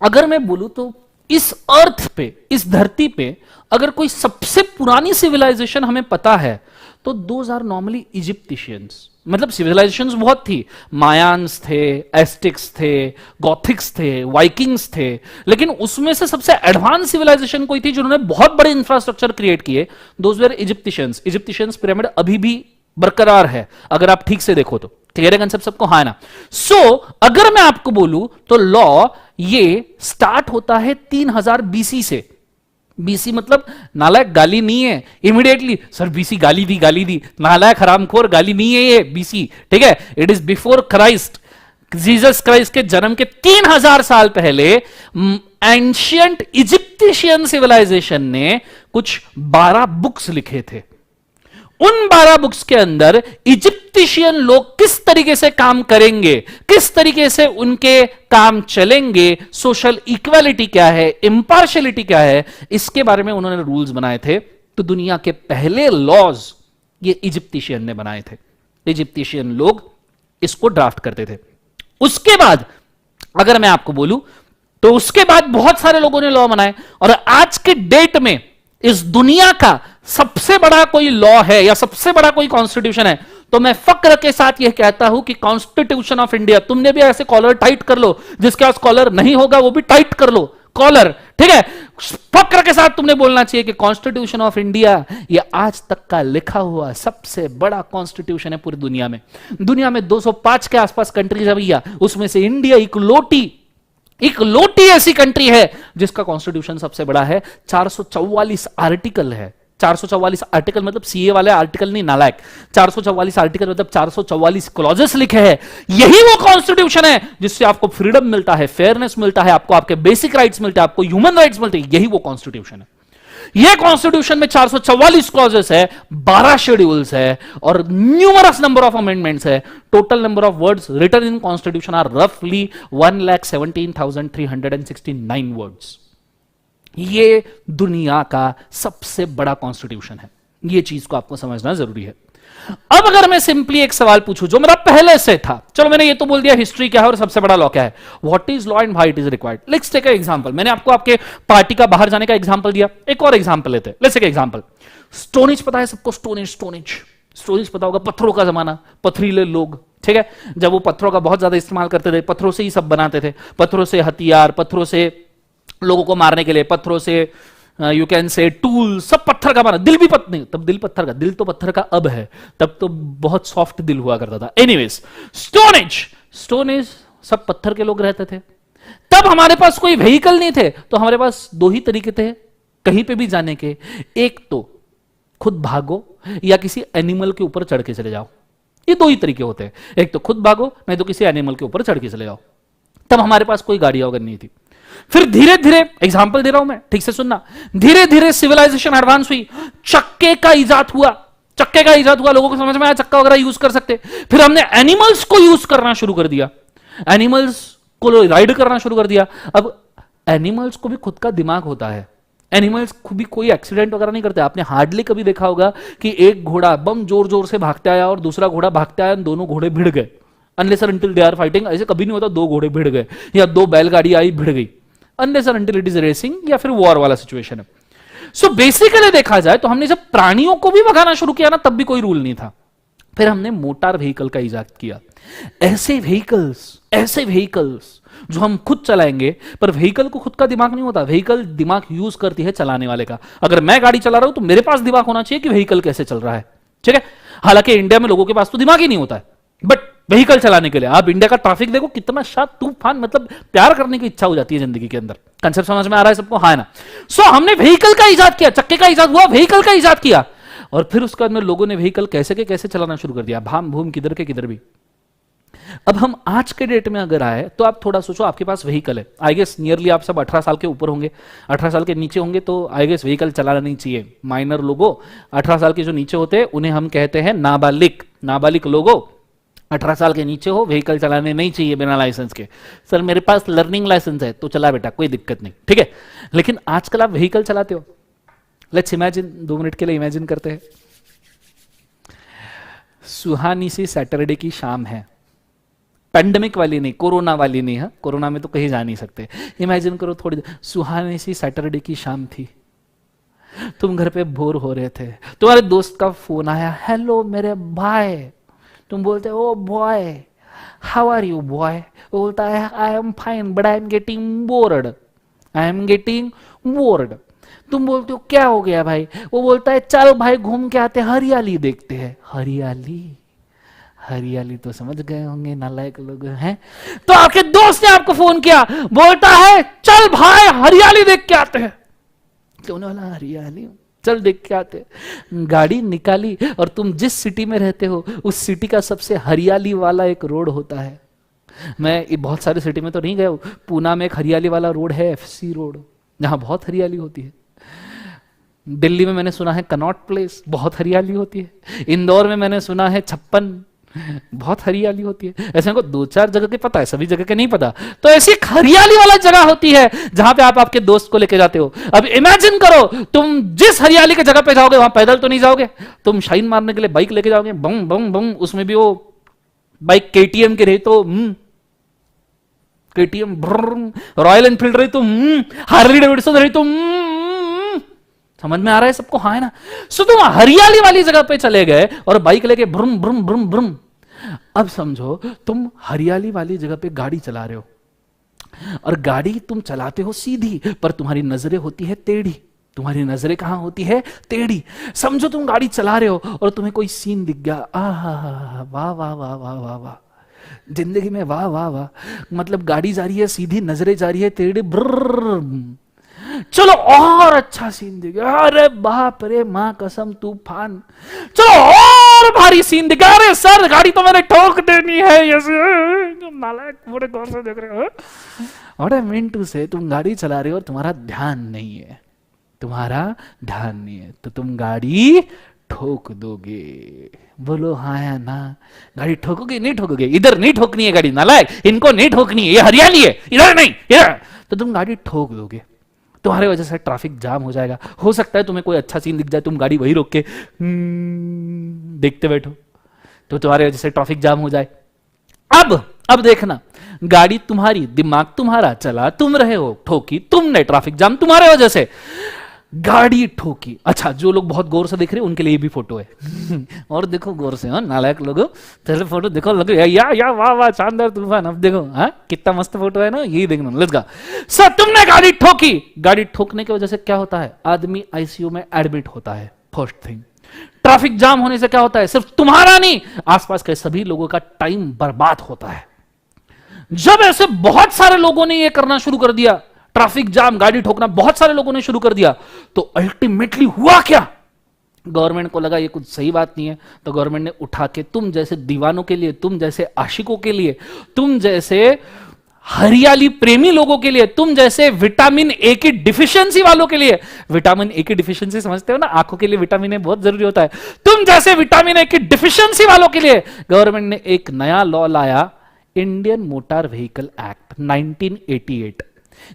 अगर मैं बोलूं तो इस अर्थ पे, इस धरती पे अगर कोई सबसे पुरानी सिविलाइजेशन हमें पता है तो दोज आर नॉर्मली इजिप्टिशियंस। मतलब सिविलाइजेशंस बहुत थी, मायान्स थे, एस्टिक्स थे, गॉथिक्स थे, वाइकिंग्स थे, लेकिन उसमें से सबसे एडवांस सिविलाइजेशन कोई थी जिन्होंने बहुत बड़े इंफ्रास्ट्रक्चर क्रिएट किए, दोज वर इजिप्टिशियंस। इजिप्टिशियंस पिरामिड अभी भी बरकरार है अगर आप ठीक से देखो तो। क्लियर है कंसेप्ट सबको? हाँ ना? सो अगर मैं आपको बोलूं तो लॉ ये स्टार्ट होता है 3000 बीसी से। बीसी मतलब नालायक गाली नहीं है इमीडिएटली, सर बीसी गाली दी, नालायक हरामखोर गाली नहीं है ये बीसी। ठीक है? It is before Christ, Jesus Christ के जन्म के 3000 साल पहले एंशियंट इजिप्टिशियन सिविलाइजेशन ने कुछ 12 बुक्स लिखे थे। उन 12 बुक्स के अंदर इजिप्टिशियन लोग किस तरीके से काम करेंगे, किस तरीके से उनके काम चलेंगे, सोशल इक्वालिटी क्या है, इंपार्शियलिटी क्या है, इसके बारे में उन्होंने रूल्स बनाए थे। तो दुनिया के पहले लॉज ये इजिप्टिशियन ने बनाए थे। इजिप्टिशियन लोग इसको ड्राफ्ट करते थे। उसके बाद अगर मैं आपको बोलूं तो उसके बाद बहुत सारे लोगों ने लॉ बनाए, और आज के डेट में इस दुनिया का सबसे बड़ा कोई लॉ है या सबसे बड़ा कोई कॉन्स्टिट्यूशन है तो मैं फक्र के साथ यह कहता हूं कि कॉन्स्टिट्यूशन ऑफ इंडिया। तुमने भी ऐसे कॉलर टाइट कर लो, जिसके पास कॉलर नहीं होगा वो भी टाइट कर लो कॉलर। ठीक है? फक्र के साथ तुमने बोलना चाहिए कि कॉन्स्टिट्यूशन ऑफ इंडिया ये आज तक का लिखा हुआ सबसे बड़ा कॉन्स्टिट्यूशन है पूरी दुनिया में। दुनिया में 205 के आसपास कंट्रीज है भैया, उसमें से इंडिया इकलौती ऐसी कंट्री है जिसका कॉन्स्टिट्यूशन सबसे बड़ा है। 444 आर्टिकल है। 444 आर्टिकल मतलब सीए वाले आर्टिकल नहीं नालायक, 444 आर्टिकल मतलब 444 क्लॉजेस लिखे हैं। यही वो कॉन्स्टिट्यूशन है जिससे आपको फ्रीडम मिलता है, फेयरनेस मिलता है, आपको आपके बेसिक राइट्स मिलते हैं, आपको ह्यूमन राइट्स मिलते हैं। यही वो कॉन्स्टिट्यूशन है। यह कॉन्स्टिट्यूशन में 444 क्लॉजेस है, 12 शेड्यूल्स है और न्यूमरस नंबर ऑफ अमेंडमेंट्स है। Total number of words written in constitution are रफली 1,17,369 वर्ड्स। ये दुनिया का सबसे बड़ा कॉन्स्टिट्यूशन है। ये चीज को आपको समझना जरूरी है। अब अगर मैं सिंपली एक सवाल पूछूं जो मेरा पहले से था, चलो मैंने ये तो बोल दिया हिस्ट्री क्या है और सबसे बड़ा लॉ क्या है, what is law and why it is required. Let's take example. मैंने आपको आपके पार्टी का बाहर जाने का एग्जांपल दिया, एक और एग्जांपल लेते हैं। Let's take example. स्टोनेज पता है सबको? स्टोनेज पता होगा, पत्थरों का जमाना, पथरीले लोग। ठीक है? जब वो पत्थरों का बहुत ज्यादा इस्तेमाल करते थे, पत्थरों से ही सब बनाते थे, पत्थरों से हथियार, पत्थरों से लोगों को मारने के लिए, पत्थरों से यू कैन से टूल, सब पत्थर का बना। दिल भी पत्थर नहीं, तब दिल पत्थर का, दिल तो पत्थर का अब है, तब तो बहुत सॉफ्ट दिल हुआ करता था। एनीवेज, स्टोनेज सब पत्थर के लोग रहते थे। तब हमारे पास कोई व्हीकल नहीं थे, तो हमारे पास 2 ही तरीके थे कहीं पे भी जाने के। एक तो खुद भागो या किसी एनिमल के ऊपर चढ़ के चले जाओ। ये 2 ही तरीके होते हैं, एक तो खुद भागो नहीं तो किसी एनिमल के ऊपर चढ़ के चले जाओ। तब हमारे पास कोई गाड़ियां वगैरह नहीं थी। फिर धीरे धीरे, एग्जाम्पल दे रहा हूं मैं, ठीक से सुनना, धीरे धीरे सिविलाइजेशन एडवांस हुई, चक्के का इजाद हुआ, चक्के का इजाद हुआ, लोगों को समझ में आया चक्का वगैरह यूज कर सकते। फिर हमने एनिमल्स को यूज करना शुरू कर दिया, एनिमल्स को राइड करना शुरू कर दिया। अब एनिमल्स को भी खुद का दिमाग होता है, एनिमल्स भी कोई एक्सीडेंट वगैरह नहीं करते। आपने हार्डली कभी देखा होगा कि एक घोड़ा बम जोर जोर से भागता आया और दूसरा घोड़ा भागता आया, दोनों घोड़े भिड़ गए, अनलेस और अनटिल दे आर फाइटिंग। ऐसे कभी नहीं होता दो घोड़े भिड़ गए या दो बैलगाड़ी आई भिड़ गई, अनलेस और अनटिल इट इज रेसिंग या फिर वॉर वाला सिचुएशन है। सो बेसिकली देखा जाए तो हमने जब प्राणियों को भी भगाना शुरू किया ना, तब भी कोई रूल नहीं था। फिर हमने मोटार व्हीकल का इजाद किया, ऐसे व्हीकल्स जो हम खुद चलाएंगे, पर व्हीकल को खुद का दिमाग नहीं होता, व्हीकल दिमाग यूज करती है चलाने वाले का। अगर मैं गाड़ी चला रहा हूं तो मेरे पास दिमाग होना चाहिए कि व्हीकल कैसे चल रहा है, ठीक है। हालांकि इंडिया में लोगों के पास तो दिमाग ही नहीं होता है, बट व्हीकल चलाने के लिए आप इंडिया का ट्रैफिक देखो, कितना शांत तूफान, मतलब प्यार करने की इच्छा हो जाती है जिंदगी के अंदर। कंसेप्ट समझ में आ रहा है सबको, हाँ ना। सो हमने व्हीकल का इजाद किया, चक्के का इजाद हुआ, व्हीकल का इजाद किया, और फिर उसके बाद में लोगों ने व्हीकल कैसे के कैसे चलाना शुरू कर दिया, भाम भूम किधर के किधर भी। अब हम आज के डेट में अगर आए तो आप थोड़ा सोचो, आपके पास व्हीकल है, आई गेस नियरली आप सब 18 साल के ऊपर होंगे, 18 साल के नीचे होंगे तो आई गेस व्हीकल चलाना नहीं चाहिए। माइनर लोगों, 18 साल के जो नीचे होते हैं उन्हें हम कहते हैं नाबालिग। नाबालिग लोगों 18 साल के नीचे हो, व्हीकल चलाने नहीं चाहिए बिना लाइसेंस के। सर मेरे पास लर्निंग लाइसेंस है, तो चला बेटा, कोई दिक्कत नहीं, ठीक है। लेकिन आजकल आप व्हीकल चलाते हो, लेट्स इमेजिन, 2 मिनट के लिए इमेजिन करते हैं, सुहानी सी सैटरडे की शाम है, पैंडेमिक वाली नहीं, कोरोना वाली नहीं है, कोरोना में तो कहीं जा नहीं सकते। इमेजिन करो थोड़ी सुहानी सी सैटरडे की शाम थी, तुम घर पे बोर हो रहे थे, तुम्हारे दोस्त का फोन आया, हेलो मेरे भाई, तुम बोलते हो oh boy how are you boy, वो बोलता है I am fine but I am getting bored, I am getting bored. तुम बोलते हो क्या हो गया भाई, वो बोलता है चल भाई घूम के आते, हरियाली देखते हैं। हरियाली, हरियाली तो समझ गए होंगे नालायक लोग हैं। तो आपके दोस्त ने आपको फोन किया, बोलता है चल भाई हरियाली देख के आते हैं। क्यों वाला हरियाली, चल देख के आते। गाड़ी निकाली और तुम जिस सिटी में रहते हो उस सिटी का सबसे हरियाली वाला एक रोड होता है। मैं बहुत सारे सिटी में तो नहीं गया हूं, पूना में एक हरियाली वाला रोड है, एफसी रोड, जहां बहुत हरियाली होती है। दिल्ली में मैंने सुना है कनॉट प्लेस, बहुत हरियाली होती है। इंदौर में मैंने सुना है 56, बहुत हरियाली होती है। ऐसे को 2-4 जगह के पता है, सभी जगह के नहीं पता। तो ऐसी हरियाली वाला जगह होती है जहां पे आप आपके दोस्त को लेके जाते हो। अब इमेजिन करो, तुम जिस हरियाली के जगह पे जाओगे वहां पैदल तो नहीं जाओगे, तुम शाइन मारने के लिए बाइक लेके जाओगे, बम बम बम, उसमें भी वो बाइक केटीएम की रही तो केटीएम, रॉयल एनफील्ड रही तो हार्ली डेविडसन रही तो समझ में आ रहा है सबको, हाँ है ना। सो तुम हरियाली वाली जगह पे चले गए और बाइक लेके ब्रुम ब्रुम ब्रुम ब्रुम। अब समझो तुम हरियाली वाली जगह पे गाड़ी चला रहे हो और गाड़ी तुम चलाते हो सीधी, पर तुम्हारी नजरें होती है टेढ़ी। तुम्हारी नजरें कहां होती है? टेढ़ी। समझो तुम गाड़ी चला रहे हो और तुम्हें कोई सीन दिख गया, आहा वाह वाह वाह वाह वाह वाह, जिंदगी में वाह वाह वाह, मतलब गाड़ी जा रही है सीधी, नजरें जा रही है टेढ़ी, ब्रर, चलो और अच्छा सीन दिख गया, अरे बाप रे मां कसम तूफान, चलो और भारी सीन दिख गया, अरे सर गाड़ी तो मैंने ठोक देनी है, नालायक पूरे गौर से देख रहे हो। अरे मिंटू से तुम गाड़ी चला रहे हो और तुम्हारा ध्यान नहीं है, तुम्हारा ध्यान नहीं है, तो तुम गाड़ी ठोक दोगे। बोलो हाँ या ना, गाड़ी ठोकोगे नहीं ठोकोगे? इधर नहीं ठोकनी है गाड़ी, नालायक, इनको नहीं ठोकनी है, ये हरियाली है, इधर नहीं, इधर। तो तुम गाड़ी ठोक दोगे, तुम्हारे वजह से ट्रैफिक जाम हो जाएगा। हो सकता है तुम्हें कोई अच्छा सीन दिख जाए, तुम गाड़ी वही रोक के देखते बैठो, तो तुम्हारे वजह से ट्रैफिक जाम हो जाए। अब देखना, गाड़ी तुम्हारी, दिमाग तुम्हारा, चला तुम रहे हो, ठोकी तुमने, ट्रैफिक जाम तुम्हारे वजह से, गाड़ी ठोकी। अच्छा, जो लोग बहुत गौर से देख रहे हैं उनके लिए भी फोटो है और देखो गौर से, हाँ नालायक लोगों, पहले फोटो देखो, लगे या वाह वाह शानदार तूफान। अब देखो हाँ कितना मस्त फोटो है ना, यही देखना, लेट्स गो। सर तुमने गाड़ी ठोकी, गाड़ी ठोकने की वजह से क्या होता है? आदमी आईसीयू में एडमिट होता है, फर्स्ट थिंग। ट्रैफिक जाम होने से क्या होता है? सिर्फ तुम्हारा नहीं, आसपास के सभी लोगों का टाइम बर्बाद होता है। जब ऐसे बहुत सारे लोगों ने यह करना शुरू कर दिया, ट्रैफिक जाम, गाड़ी ठोकना बहुत सारे लोगों ने शुरू कर दिया, तो अल्टीमेटली हुआ क्या? गवर्नमेंट को लगा ये कुछ सही बात नहीं है, तो गवर्नमेंट ने उठा के तुम जैसे दीवानों के लिए, तुम जैसे आशिकों के लिए, तुम जैसे हरियाली प्रेमी लोगों के लिए, तुम जैसे विटामिन ए की डिफिशियंसी वालों के लिए, विटामिन ए की डिफिशियंसी समझते हो ना, आंखों के लिए विटामिन ए बहुत जरूरी होता है, तुम जैसे विटामिन ए की डिफिशियंसी वालों के लिए गवर्नमेंट ने एक नया लॉ लाया, इंडियन मोटर व्हीकल एक्ट 1988,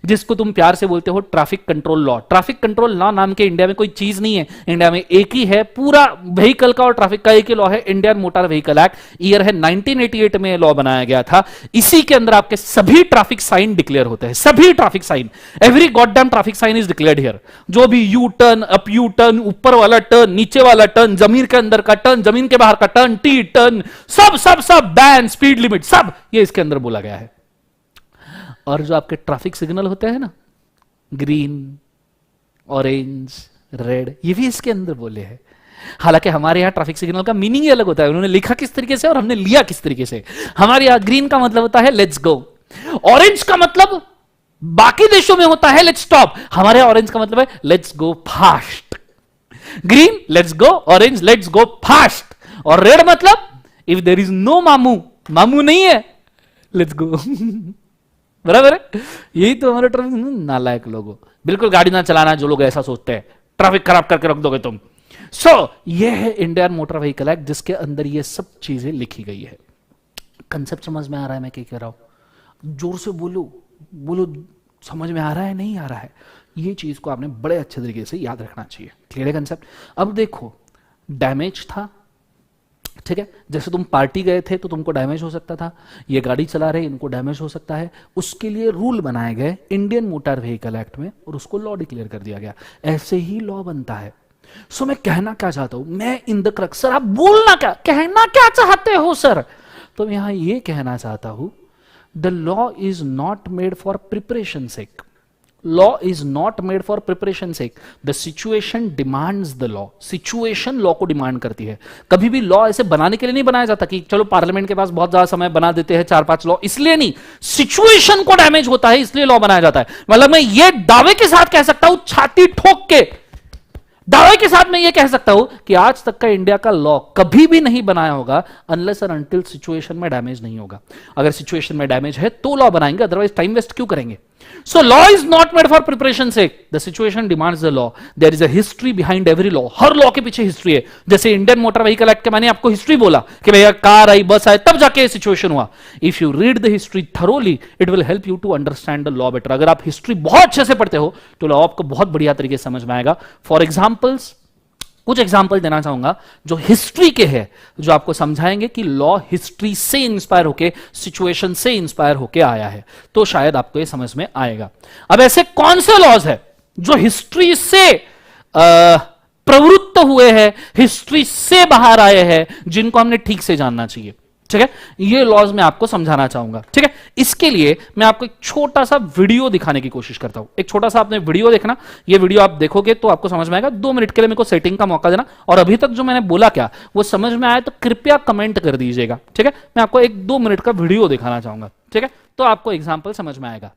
जिसको तुम प्यार से बोलते हो traffic control law. Traffic control law नाम के इंडिया में कोई चीज नहीं है, इंडिया में एक ही है, पूरा व्हीकल का और ट्रैफिक का एक ही लॉ है, Indian motor vehicle act. Year है 1988 में लॉ बनाया गया था। इसी के अंदर आपके सभी ट्रैफिक साइन डिक्लेयर होते हैं, सभी traffic sign, every goddamn traffic sign is declared here. जो भी U turn, up U turn, ऊपर वाला टर्न, नीचे वाला टर्न, जमीन के अंदर का टर्न, जमीन के बाहर का टर्न, टी टर्न, सब सब सब, बैन, स्पीड लिमिट, सब ये इसके अंदर बोला गया है। और जो आपके ट्रैफिक सिग्नल होते हैं ना, ग्रीन, ऑरेंज, रेड, ये भी इसके अंदर बोले हैं। हालांकि हमारे यहां ट्रैफिक सिग्नल का मीनिंग ही अलग होता है, उन्होंने लिखा किस तरीके से और हमने लिया किस तरीके से। हमारे यहां ग्रीन का मतलब होता है लेट्स गो, ऑरेंज का मतलब बाकी देशों में होता है लेट्स स्टॉप, हमारे यहां ऑरेंज का मतलब है let's go fast. Green let's go, orange let's go fast, और रेड मतलब इफ देयर इज नो मामू, मामू नहीं है, लेट्स गो। बराबर है, यही तो हमारे ट्रैफिक नालायक लोगों, बिल्कुल गाड़ी ना चलाना, जो लोग ऐसा सोचते हैं ट्रैफिक खराब करके रख दोगे तुम। ये है इंडियन मोटर व्हीकल एक्ट, जिसके अंदर ये सब चीजें लिखी गई है। कंसेप्ट समझ में आ रहा है मैं क्या कह रहा हूं? जोर से बोलो, बोलो समझ में आ रहा है, नहीं आ रहा है? ये चीज को आपने बड़े अच्छे तरीके से याद रखना चाहिए। क्लियर है कंसेप्ट? अब देखो, डैमेज था, ठीक है, जैसे तुम पार्टी गए थे तो तुमको डैमेज हो सकता था, ये गाड़ी चला रहे इनको डैमेज हो सकता है, उसके लिए रूल बनाए गए इंडियन मोटर व्हीकल एक्ट में और उसको लॉ डिक्लेयर कर दिया गया। ऐसे ही लॉ बनता है। सो मैं कहना क्या चाहता हूं, मैं इन द क्रक्स, सर आप बोलना क्या, कहना क्या चाहते हो सर? तो मैं यहां ये कहना चाहता हूं, the law is not made for preparation sake, law is not made for preparation sake, the situation demands the law, situation law को डिमांड करती है। कभी भी लॉ ऐसे बनाने के लिए नहीं बनाया जाता कि चलो पार्लियामेंट के पास बहुत ज्यादा समय बना देते हैं 4-5 लॉ, इसलिए नहीं, सिचुएशन को डैमेज होता है इसलिए लॉ बनाया जाता है। मतलब मैं ये दावे के साथ कह सकता हूं, छाती ठोक के दावे के साथ मैं ये कह सकता हूं कि आज तक का इंडिया का लॉ कभी भी नहीं बनाया होगा अनलेस और अनटिल सिचुएशन में डैमेज नहीं होगा। अगर सिचुएशन में डैमेज है तो लॉ बनाएंगे, अदरवाइज टाइम वेस्ट क्यों करेंगे? So law is not made for preparation sake. The situation demands the law. There is a history behind every law. Her law के पीछे हिस्ट्री है। जैसे इंडियन मोटर व्हीकल एक्ट के मैंने आपको हिस्ट्री बोला कि भैया कार आई, बस आई, तब जाके सिचुएशन हुआ। If you read the history thoroughly, it will help you to understand the law better. अगर आप हिस्ट्री बहुत अच्छे से पढ़ते हो तो लॉ आपको बहुत बढ़िया तरीके से समझ में आएगा। फॉर एग्जाम्पल्स, कुछ एग्जाम्पल देना चाहूंगा जो हिस्ट्री के हैं, जो आपको समझाएंगे कि लॉ हिस्ट्री से इंस्पायर होके, सिचुएशन से इंस्पायर होके आया है, तो शायद आपको ये समझ में आएगा। अब ऐसे कौन से लॉज है जो हिस्ट्री से प्रवृत्त हुए हैं, हिस्ट्री से बाहर आए हैं, जिनको हमने ठीक से जानना चाहिए? ठीक है, ये लॉज मैं आपको समझाना चाहूंगा। ठीक है, इसके लिए मैं आपको एक छोटा सा वीडियो दिखाने की कोशिश करता हूं। एक छोटा सा आपने वीडियो देखना, ये वीडियो आप देखोगे तो आपको समझ में आएगा। 2 मिनट के लिए मेरे को सेटिंग का मौका देना, और अभी तक जो मैंने बोला क्या वो समझ में आया तो कृपया कमेंट कर दीजिएगा। ठीक है, मैं आपको 1-2 मिनट का वीडियो दिखाना चाहूंगा। ठीक है, तो आपको एग्जाम्पल समझ में आएगा।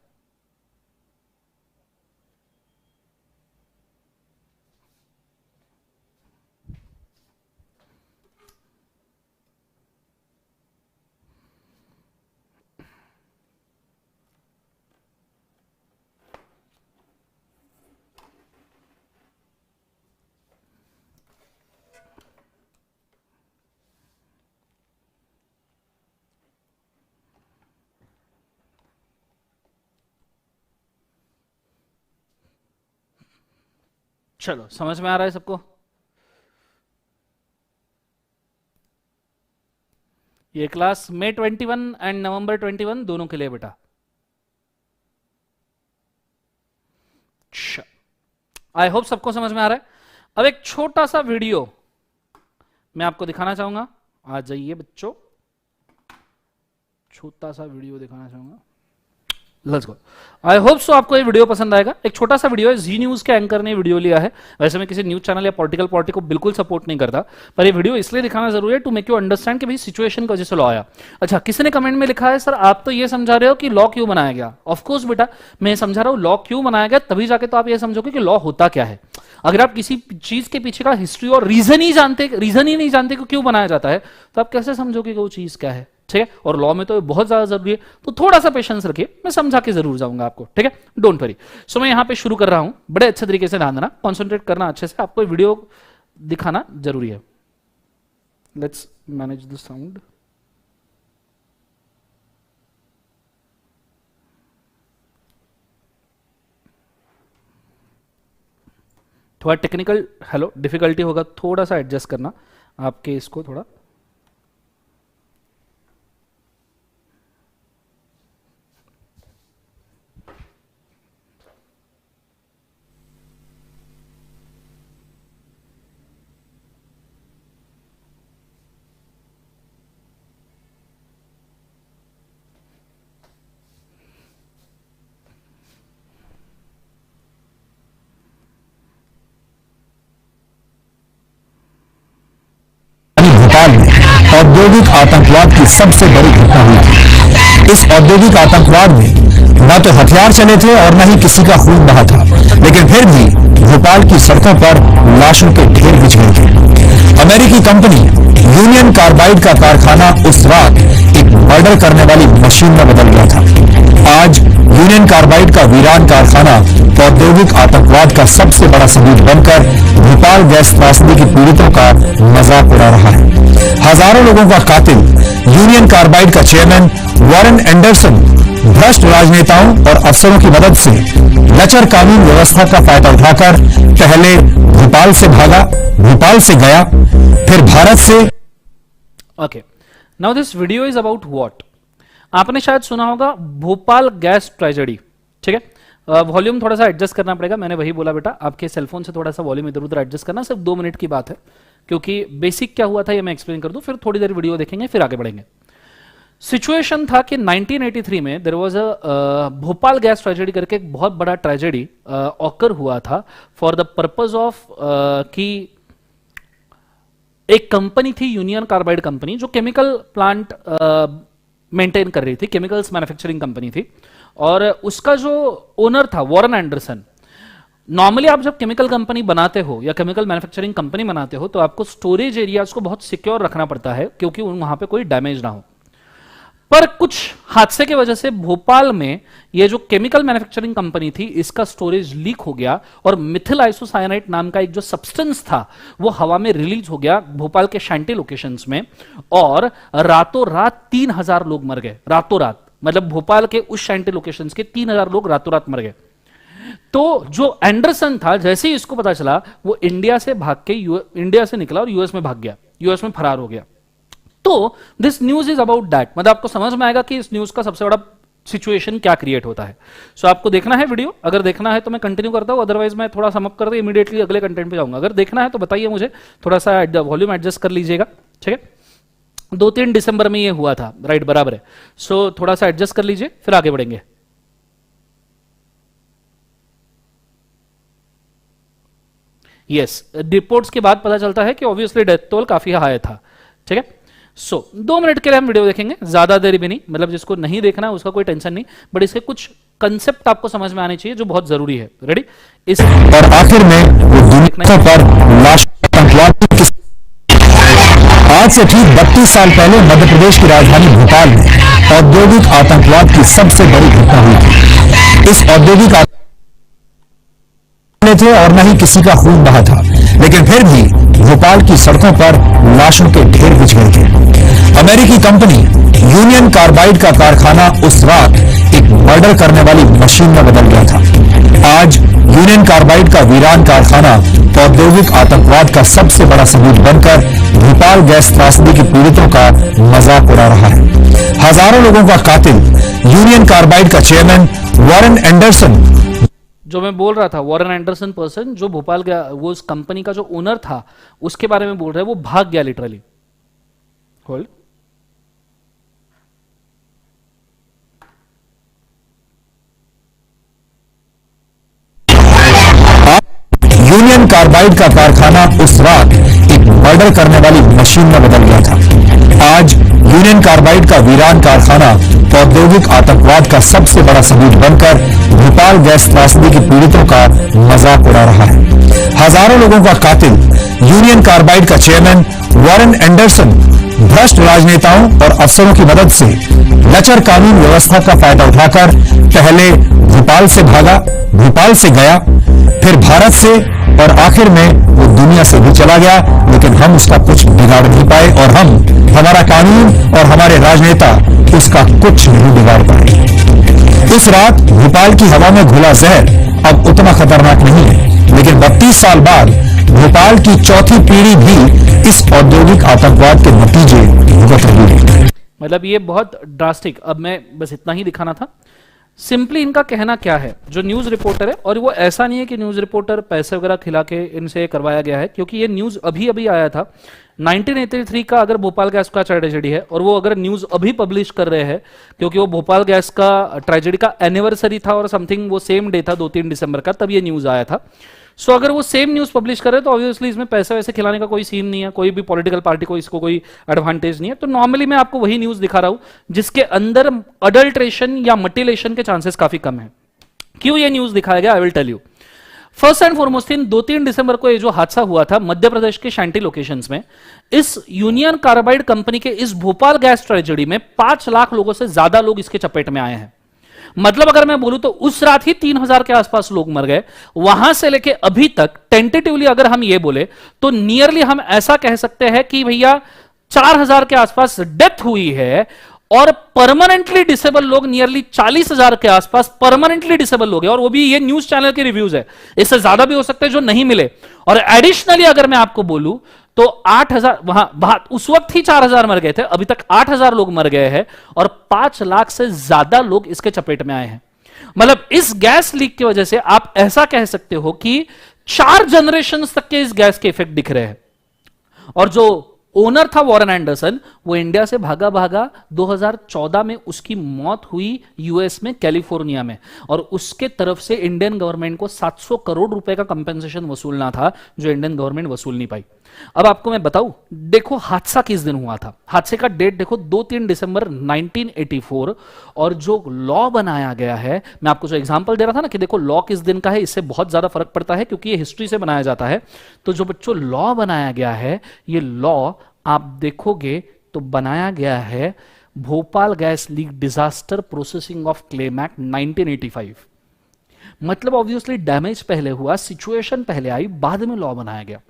चलो, समझ में आ रहा है सबको? ये क्लास मई 21 एंड नवंबर 21 दोनों के लिए बेटा। आई होप सबको समझ में आ रहा है। अब एक छोटा सा वीडियो मैं आपको दिखाना चाहूंगा। आ जाइए बच्चों, छोटा सा वीडियो दिखाना चाहूंगा। Let's go. I hope so आपको ये वीडियो पसंद आएगा। एक छोटा सा वीडियो है, जी न्यूज के एंकर ने वीडियो लिया है। वैसे मैं किसी न्यूज चैनल या पॉलिटिकल पार्टी को बिल्कुल सपोर्ट नहीं करता, पर ये वीडियो इसलिए दिखाना जरूरी है टू मेक यू अंडरस्टैंड कि भाई सिचुएशन की वजह से लॉ आया। अच्छा, किसी ने कमेंट में लिखा है सर आप तो ये समझा रहे हो कि लॉ क्यों बनाया गया। ऑफकोर्स बेटा, मैं समझा रहा हूं लॉ क्यों बनाया गया, तभी जाके तो आप ये समझोगे कि लॉ होता क्या है। अगर आप किसी चीज के पीछे का हिस्ट्री और रीजन ही नहीं जानते कि क्यों बनाया जाता है, तो आप कैसे समझोगे कि वो चीज क्या है? ठीक है, और लॉ में तो बहुत ज्यादा जरूरी है, तो थोड़ा सा पेशेंस रखिए, मैं समझा के जरूर जाऊंगा आपको, ठीक है, डोंट वरी। सो मैं यहां पे शुरू कर रहा हूं, बड़े अच्छे तरीके से ध्यान देना, कॉन्सेंट्रेट करना अच्छे से, आपको वीडियो दिखाना जरूरी है। Let's manage the sound. थोड़ा टेक्निकल हेलो डिफिकल्टी होगा, थोड़ा सा एडजस्ट करना आपके इसको थोड़ा। भोपाल में औद्योगिक आतंकवाद की सबसे बड़ी घटना हुई थी। इस औद्योगिक आतंकवाद में न तो हथियार चले थे और न ही किसी का खून बहा था, लेकिन फिर भी भोपाल की सड़कों पर लाशों के ढेर बिछ गए थे। अमेरिकी कंपनी यूनियन कार्बाइड का कारखाना उस रात एक मर्डर करने वाली मशीन में बदल गया था। आज यूनियन कार्बाइड का वीरान कारखाना औद्योगिक आतंकवाद का सबसे बड़ा सबूत बनकर भोपाल गैस त्रासदी के पीड़ितों का मजाक उड़ा रहा है। हजारों लोगों का कातिल यूनियन कार्बाइड का चेयरमैन वॉरेन एंडरसन भ्रष्ट राजनेताओं और अफसरों की मदद से लचर कानून व्यवस्था का फायदा उठाकर पहले भोपाल से भागा, भोपाल से गया, फिर भारत से। Okay, now this video is about what. आपने शायद सुना होगा भोपाल गैस ट्रेजेडी, ठीक है। वॉल्यूम थोड़ा सा एडजस्ट करना पड़ेगा, मैंने वही बोला बेटा, आपके सेलफोन से थोड़ा सा वॉल्यूम इधर उधर एडजस्ट करना, सिर्फ 2 मिनट की बात है, क्योंकि बेसिक क्या हुआ था ये मैं एक्सप्लेन कर दूं, फिर थोड़ी देर वीडियो देखेंगे, फिर आगे बढ़ेंगे। सिचुएशन था कि 1983 में there was a Bhopal gas tragedy करके एक बहुत बड़ा ट्रेजेडी ऑकर हुआ था फॉर द पर्पज ऑफ कि एक कंपनी थी यूनियन कार्बाइड कंपनी, जो केमिकल प्लांट मेंटेन कर रही थी, केमिकल्स मैन्युफैक्चरिंग कंपनी थी, और उसका जो ओनर था वॉरेन एंडरसन। नॉर्मली आप जब केमिकल कंपनी बनाते हो या केमिकल मैन्युफैक्चरिंग कंपनी बनाते हो तो आपको स्टोरेज एरियाज को बहुत सिक्योर रखना पड़ता है, क्योंकि वहां पे कोई डैमेज ना हो। पर कुछ हादसे की वजह से भोपाल में ये जो केमिकल मैन्युफैक्चरिंग कंपनी थी, इसका स्टोरेज लीक हो गया और मिथिल आइसोसाइनाइड नाम का एक जो सब्सटेंस था वो हवा में रिलीज हो गया भोपाल के शांति लोकेशंस में, और रातों रात 3000 लोग मर गए। रातों रात मतलब भोपाल के उस शांति लोकेशंस के 3000 लोग रातों रात मर गए। तो जो एंडरसन था, जैसे ही इसको पता चला, वो इंडिया से भाग के इंडिया से निकला और यूएस में भाग गया, यूएस में फरार हो गया। तो this news is about that, मतलब आपको समझ में आएगा कि इस न्यूज का सबसे बड़ा सिचुएशन क्या क्रिएट होता है। सो आपको देखना है वीडियो, अगर देखना है तो मैं कंटिन्यू करता हूं, अदरवाइज मैं थोड़ा समअप कर दे इमीडिएटली अगले कंटेंट पे जाऊंगा। अगर देखना है तो बताइए मुझे, थोड़ा सा वॉल्यूम एडजस्ट कर लीजिएगा, ठीक है। 2-3 दिसंबर में ये हुआ था, राइट, बराबर है। सो थोड़ा सा एडजस्ट कर लीजिए, फिर आगे बढ़ेंगे। यस, रिपोर्ट्स के बाद पता चलता है कि ऑब्वियसली डेथ टोल काफी हाई था, ठीक है। सो 2 मिनट के लिए हम वीडियो देखेंगे, ज्यादा देर भी नहीं, मतलब जिसको नहीं देखना है उसका कोई टेंशन नहीं, बट इसके कुछ कंसेप्ट आपको समझ में आने चाहिए जो बहुत जरूरी है। रेडी? इस और आखिर में वो दुनिया पर लाश आज से ठीक 32 साल पहले मध्य प्रदेश की राजधानी भोपाल में औद्योगिक आतंकवाद की सबसे बड़ी घटना हुई थी। इस औद्योगिक थे और न ही किसी का खून बहा था, लेकिन फिर भी भोपाल की सड़कों पर लाशों के ढेर बिछ गए थे। अमेरिकी कंपनी यूनियन कार्बाइड का कारखाना उस रात एक मर्डर करने वाली मशीन में बदल गया था। आज यूनियन कार्बाइड का वीरान कारखाना औद्योगिक आतंकवाद का सबसे बड़ा सबूत बनकर भोपाल गैस त्रासदी के पीड़ितों का मजाक उड़ा रहा है। हजारों लोगों का कातिल यूनियन कार्बाइड का चेयरमैन वॉरेन एंडरसन, जो मैं बोल रहा था, वॉरेन एंडरसन पर्सन जो भोपाल गया, वो उस कंपनी का जो ओनर था उसके बारे में बोल रहे हैं, वो भाग गया लिटरली। होल्ड। यूनियन कार्बाइड का कारखाना उस रात एक मर्डर करने वाली मशीन में बदल गया था। आज यूनियन कार्बाइड का वीरान कारखाना औद्योगिक आतंकवाद का सबसे बड़ा सबूत बनकर भोपाल गैस त्रासदी के पीड़ितों का मजाक उड़ा रहा है। हजारों लोगों का कातिल यूनियन कार्बाइड का चेयरमैन वॉरेन एंडरसन भ्रष्ट राजनेताओं और अफसरों की मदद से लचर कानून व्यवस्था का फायदा उठाकर पहले भोपाल से भागा, भोपाल से गया, फिर भारत से, और आखिर में वो दुनिया से भी चला गया, लेकिन हम उसका कुछ बिगाड़ नहीं पाए और हमारा कानून और हमारे राजनेता उसका कुछ नहीं बिगाड़ पाए। इस रात भोपाल की हवा में घुला जहर अब उतना खतरनाक नहीं है, लेकिन 32 साल बाद भोपाल की चौथी पीढ़ी भी इस औद्योगिक आतंकवाद के नतीजे भुगत रही है। मतलब ये बहुत ड्रास्टिक, अब मैं बस इतना ही दिखाना था। सिंपली इनका कहना क्या है, जो न्यूज रिपोर्टर है, और वो ऐसा नहीं है कि न्यूज रिपोर्टर पैसे वगैरह खिला के इनसे करवाया गया है, क्योंकि ये न्यूज अभी अभी आया था 1983 का, अगर भोपाल गैस का ट्रेजेडी है, और वो अगर न्यूज अभी पब्लिश कर रहे हैं, क्योंकि वो भोपाल गैस का ट्रेजेडी का एनिवर्सरी था और समथिंग वो सेम डे था 2-3 दिसंबर का, तब ये न्यूज आया था। सो अगर वो सेम न्यूज पब्लिश कर रहे हैं तो ऑब्वियसली इसमें पैसे वैसे खिलाने का कोई सीन नहीं है, कोई भी पॉलिटिकल पार्टी को इसको कोई एडवांटेज नहीं है। तो नॉर्मली मैं आपको वही न्यूज दिखा रहा हूं जिसके अंदर अडल्ट्रेशन या मटिलेशन के चांसेस काफी कम है। क्यों ये न्यूज दिखाया गया, I will tell you. First and foremost in 2-3 दिसंबर को ये जो हादसा हुआ था मध्य प्रदेश के शांति लोकेशंस में, इस यूनियन कार्बाइड कंपनी के इस भोपाल गैस ट्रेजेडी में 5 लाख लोगों से ज्यादा लोग इसके चपेट में आए हैं। मतलब अगर मैं बोलूं तो उस रात ही 3000 के आसपास लोग मर गए। वहां से लेके अभी तक टेंटेटिवली अगर हम ये बोले तो नियरली हम ऐसा कह सकते हैं कि भैया 4000 के आसपास डेथ हुई है, और परमानेंटली डिसेबल लोग नियरली 40,000 के आसपास परमानेंटली डिसेबल लोग हैं, और वो भी ये न्यूज चैनल के रिव्यूज है, इससे ज्यादा भी हो सकते हैं जो नहीं मिले। और एडिशनली अगर मैं आपको बोलूं तो 8000 वहां उस वक्त ही 4000 मर गए थे, अभी तक 8000 लोग मर गए हैं, और 5 लाख से ज्यादा लोग इसके चपेट में आए हैं। मतलब इस गैस लीक की वजह से आप ऐसा कह सकते हो कि 4 जनरेशन तक के इस गैस के इफेक्ट दिख रहे हैं। और जो ओनर था वॉरेन एंडरसन, वो इंडिया से भागा भागा 2014 में उसकी मौत हुई यूएस में कैलिफोर्निया में, और उसके तरफ से इंडियन गवर्नमेंट को 700 करोड़ रुपए का कंपेंसेशन वसूलना था, जो इंडियन गवर्नमेंट वसूल नहीं पाई। अब आपको मैं बताऊं, देखो हादसा किस दिन हुआ था। हादसे का डेट देखो 2-3 दिसंबर 1984, और जो लॉ बनाया गया है, मैं आपको जो एग्जांपल दे रहा था ना कि देखो लॉ किस दिन का है, इससे बहुत ज्यादा फर्क पड़ता है क्योंकि ये हिस्ट्री से बनाया जाता है। तो जो बच्चों लॉ बनाया गया है, ये लॉ आप देखोगे तो बनाया गया है Bhopal gas leak disaster processing of claim act 1985। मतलब ऑब्वियसली डैमेज पहले हुआ, सिचुएशन पहले आई, बाद में लॉ बनाया गया।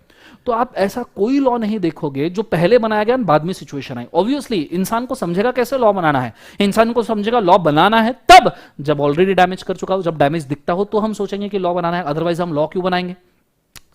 तो आप ऐसा कोई लॉ नहीं देखोगे जो पहले बनाया गया बाद में सिचुएशन आई। ऑब्वियसली इंसान को समझेगा कैसे लॉ बनाना है, इंसान को समझेगा लॉ बनाना है तब जब ऑलरेडी डैमेज कर चुका हो, जब डैमेज दिखता हो तो हम सोचेंगे कि लॉ बनाना है, अदरवाइज हम लॉ क्यों बनाएंगे।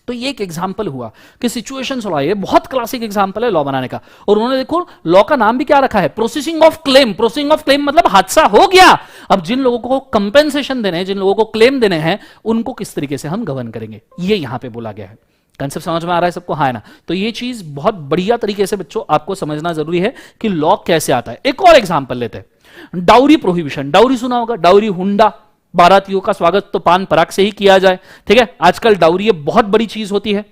तो ये एक एग्जांपल हुआ कि सिचुएशन लॉ, ये बहुत क्लासिक एग्जांपल है लॉ बनाने का। और उन्होंने देखो लॉ का नाम भी क्या रखा है, processing of claim. Processing of claim मतलब हादसा हो गया, अब जिन लोगों को कंपेंसेशन देने हैं, जिन लोगों को क्लेम देने हैं, उनको किस तरीके से हम गवर्न करेंगे, ये यहां पे बोला गया है। कंसेप्ट समझ में आ रहा है सबको, हाँ है ना। तो ये चीज बहुत बढ़िया तरीके से बच्चों आपको समझना जरूरी है कि लॉ कैसे आता है। एक और एग्जांपल लेते हैं, डाउरी प्रोहिबिशन। डाउरी सुना होगा, डाउरी हुंडा, बारातियों का स्वागत तो पान पराग से ही किया जाए, ठीक है। आजकल डाउरी ये बहुत बड़ी चीज होती है,